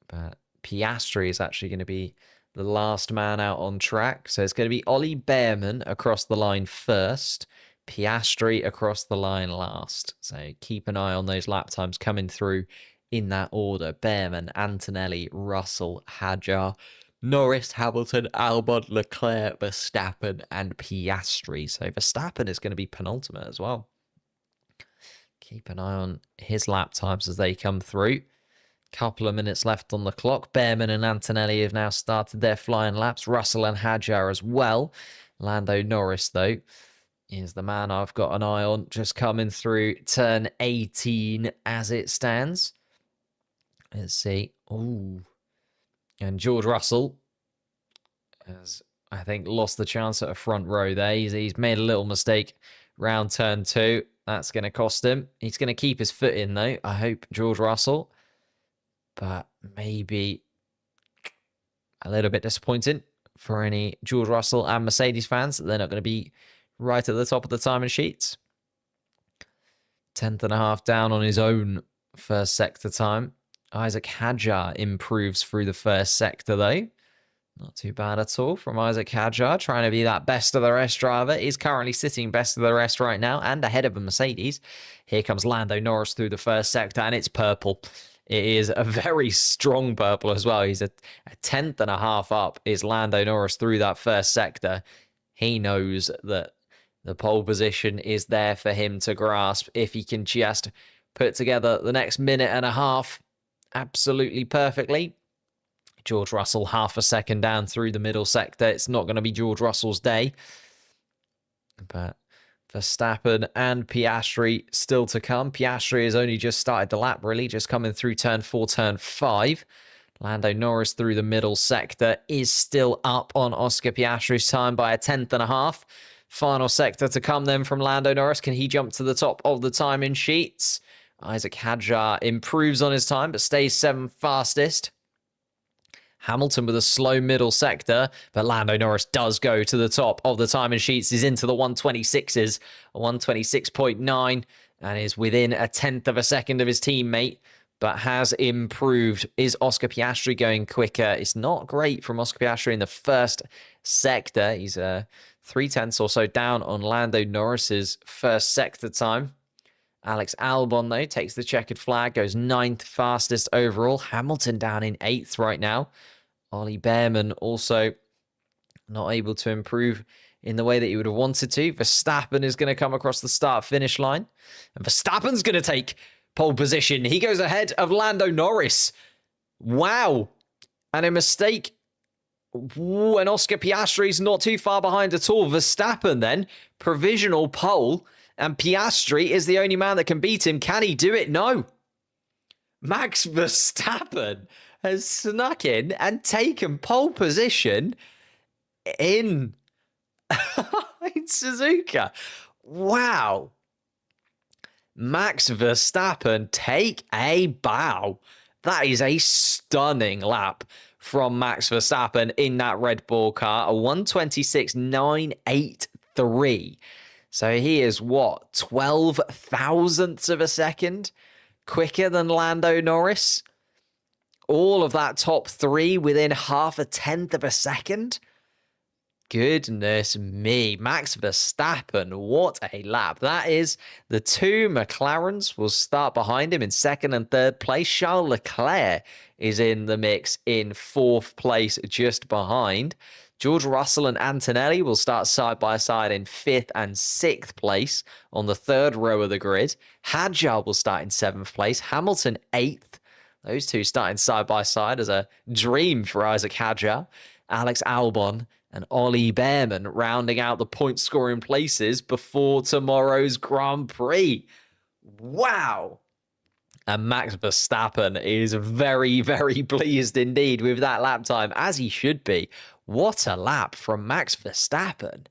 But Piastri is actually going to be the last man out on track. So it's going to be Ollie Behrman across the line first, Piastri across the line last. So keep an eye on those lap times coming through in that order. Behrman, Antonelli, Russell, Hadjar, Norris, Hamilton, Albon, Leclerc, Verstappen, and Piastri. So Verstappen is going to be penultimate as well. Keep an eye on his lap times as they come through. Couple of minutes left on the clock. Behrman and Antonelli have now started their flying laps. Russell and Hadjar as well. Lando Norris, though, is the man I've got an eye on. Just coming through turn 18 as it stands. Let's see. Ooh. And George Russell has, I think, lost the chance at a front row there. He's made a little mistake round turn 2. That's going to cost him. He's going to keep his foot in, though. I hope, George Russell. But maybe a little bit disappointing for any George Russell and Mercedes fans that they're not going to be right at the top of the timing sheets. 10th and a half down on his own first sector time. Isaac Hadjar improves through the first sector, though. Not too bad at all from Isaac Hadjar, trying to be that best of the rest driver. He's currently sitting best of the rest right now and ahead of a Mercedes. Here comes Lando Norris through the first sector, and it's purple. It is a very strong purple as well. He's a 10th and a half up is Lando Norris through that first sector. He knows that the pole position is there for him to grasp if he can just put together the next minute and a half absolutely perfectly. George Russell half a second down through the middle sector. It's not going to be George Russell's day. But Verstappen and Piastri still to come. Piastri has only just started the lap, really, just coming through turn 4, turn 5. Lando Norris through the middle sector is still up on Oscar Piastri's time by a 10th and a half. Final sector to come then from Lando Norris. Can he jump to the top of the timing sheets? Isaac Hadjar improves on his time, but stays 7th fastest. Hamilton with a slow middle sector, but Lando Norris does go to the top of the timing sheets. He's into the 126s, a 126.9, and is within a tenth of a second of his teammate, but has improved. Is Oscar Piastri going quicker? It's not great from Oscar Piastri in the first sector. He's 3/10 or so down on Lando Norris's first sector time. Alex Albon, though, takes the checkered flag, goes 9th fastest overall. Hamilton down in 8th right now. Ollie Behrman also not able to improve in the way that he would have wanted to. Verstappen is going to come across the start-finish line. And Verstappen's going to take pole position. He goes ahead of Lando Norris. Wow. And a mistake. Ooh, and Oscar Piastri's not too far behind at all. Verstappen then, provisional pole. And Piastri is the only man that can beat him. Can he do it? No. Max Verstappen has snuck in and taken pole position in Suzuka. Wow. Max Verstappen, take a bow. That is a stunning lap from Max Verstappen in that Red Bull car. A 126.983. So he is, what, 12 thousandths of a second quicker than Lando Norris? All of that top three within half a tenth of a second? Goodness me. Max Verstappen, what a lap. That is, the two McLarens will start behind him in 2nd and 3rd place. Charles Leclerc is in the mix in 4th place just behind. George Russell and Antonelli will start side by side in 5th and 6th place on the 3rd row of the grid. Hadjar will start in 7th place. Hamilton 8th. Those two starting side by side as a dream for Isaac Hadjar. Alex Albon and Ollie Behrman rounding out the point scoring places before tomorrow's Grand Prix. Wow. And Max Verstappen is very, very pleased indeed with that lap time, as he should be. What a lap from Max Verstappen.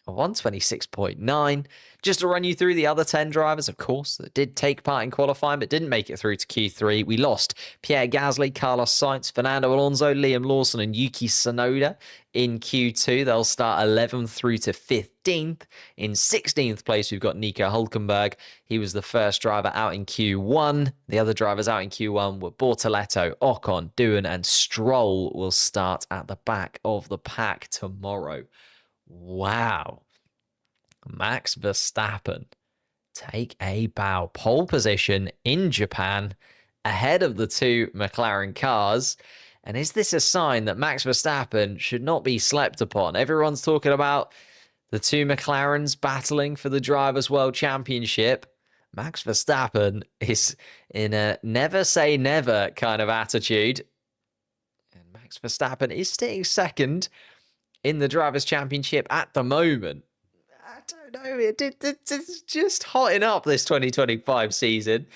A 126.9. Just to run you through the other 10 drivers, of course, that did take part in qualifying but didn't make it through to Q3. We lost Pierre Gasly, Carlos Sainz, Fernando Alonso, Liam Lawson, and Yuki Tsunoda in Q2. They'll start 11th through to 15th. In 16th place, we've got Nico Hülkenberg. He was the first driver out in Q1. The other drivers out in Q1 were Bortoleto, Ocon, Doohan, and Stroll will start at the back of the pack tomorrow. Wow. Max Verstappen, take a bow. Pole position in Japan ahead of the two McLaren cars. And is this a sign that Max Verstappen should not be slept upon? Everyone's talking about the two McLarens battling for the Drivers' World Championship. Max Verstappen is in a never say never kind of attitude. And Max Verstappen is sitting 2nd in the Drivers' Championship at the moment. I don't know. It's just hotting up this 2025 season.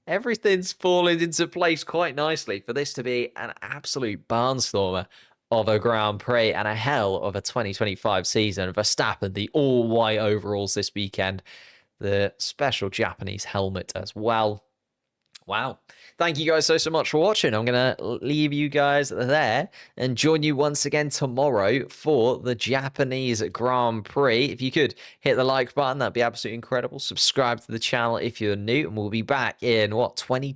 Everything's fallen into place quite nicely for this to be an absolute barnstormer of a Grand Prix and a hell of a 2025 season. Verstappen, the all-white overalls this weekend. The special Japanese helmet as well. Wow. Thank you guys so much for watching. I'm going to leave you guys there and join you once again tomorrow for the Japanese Grand Prix. If you could hit the like button, that'd be absolutely incredible. Subscribe to the channel if you're new, and we'll be back in, 22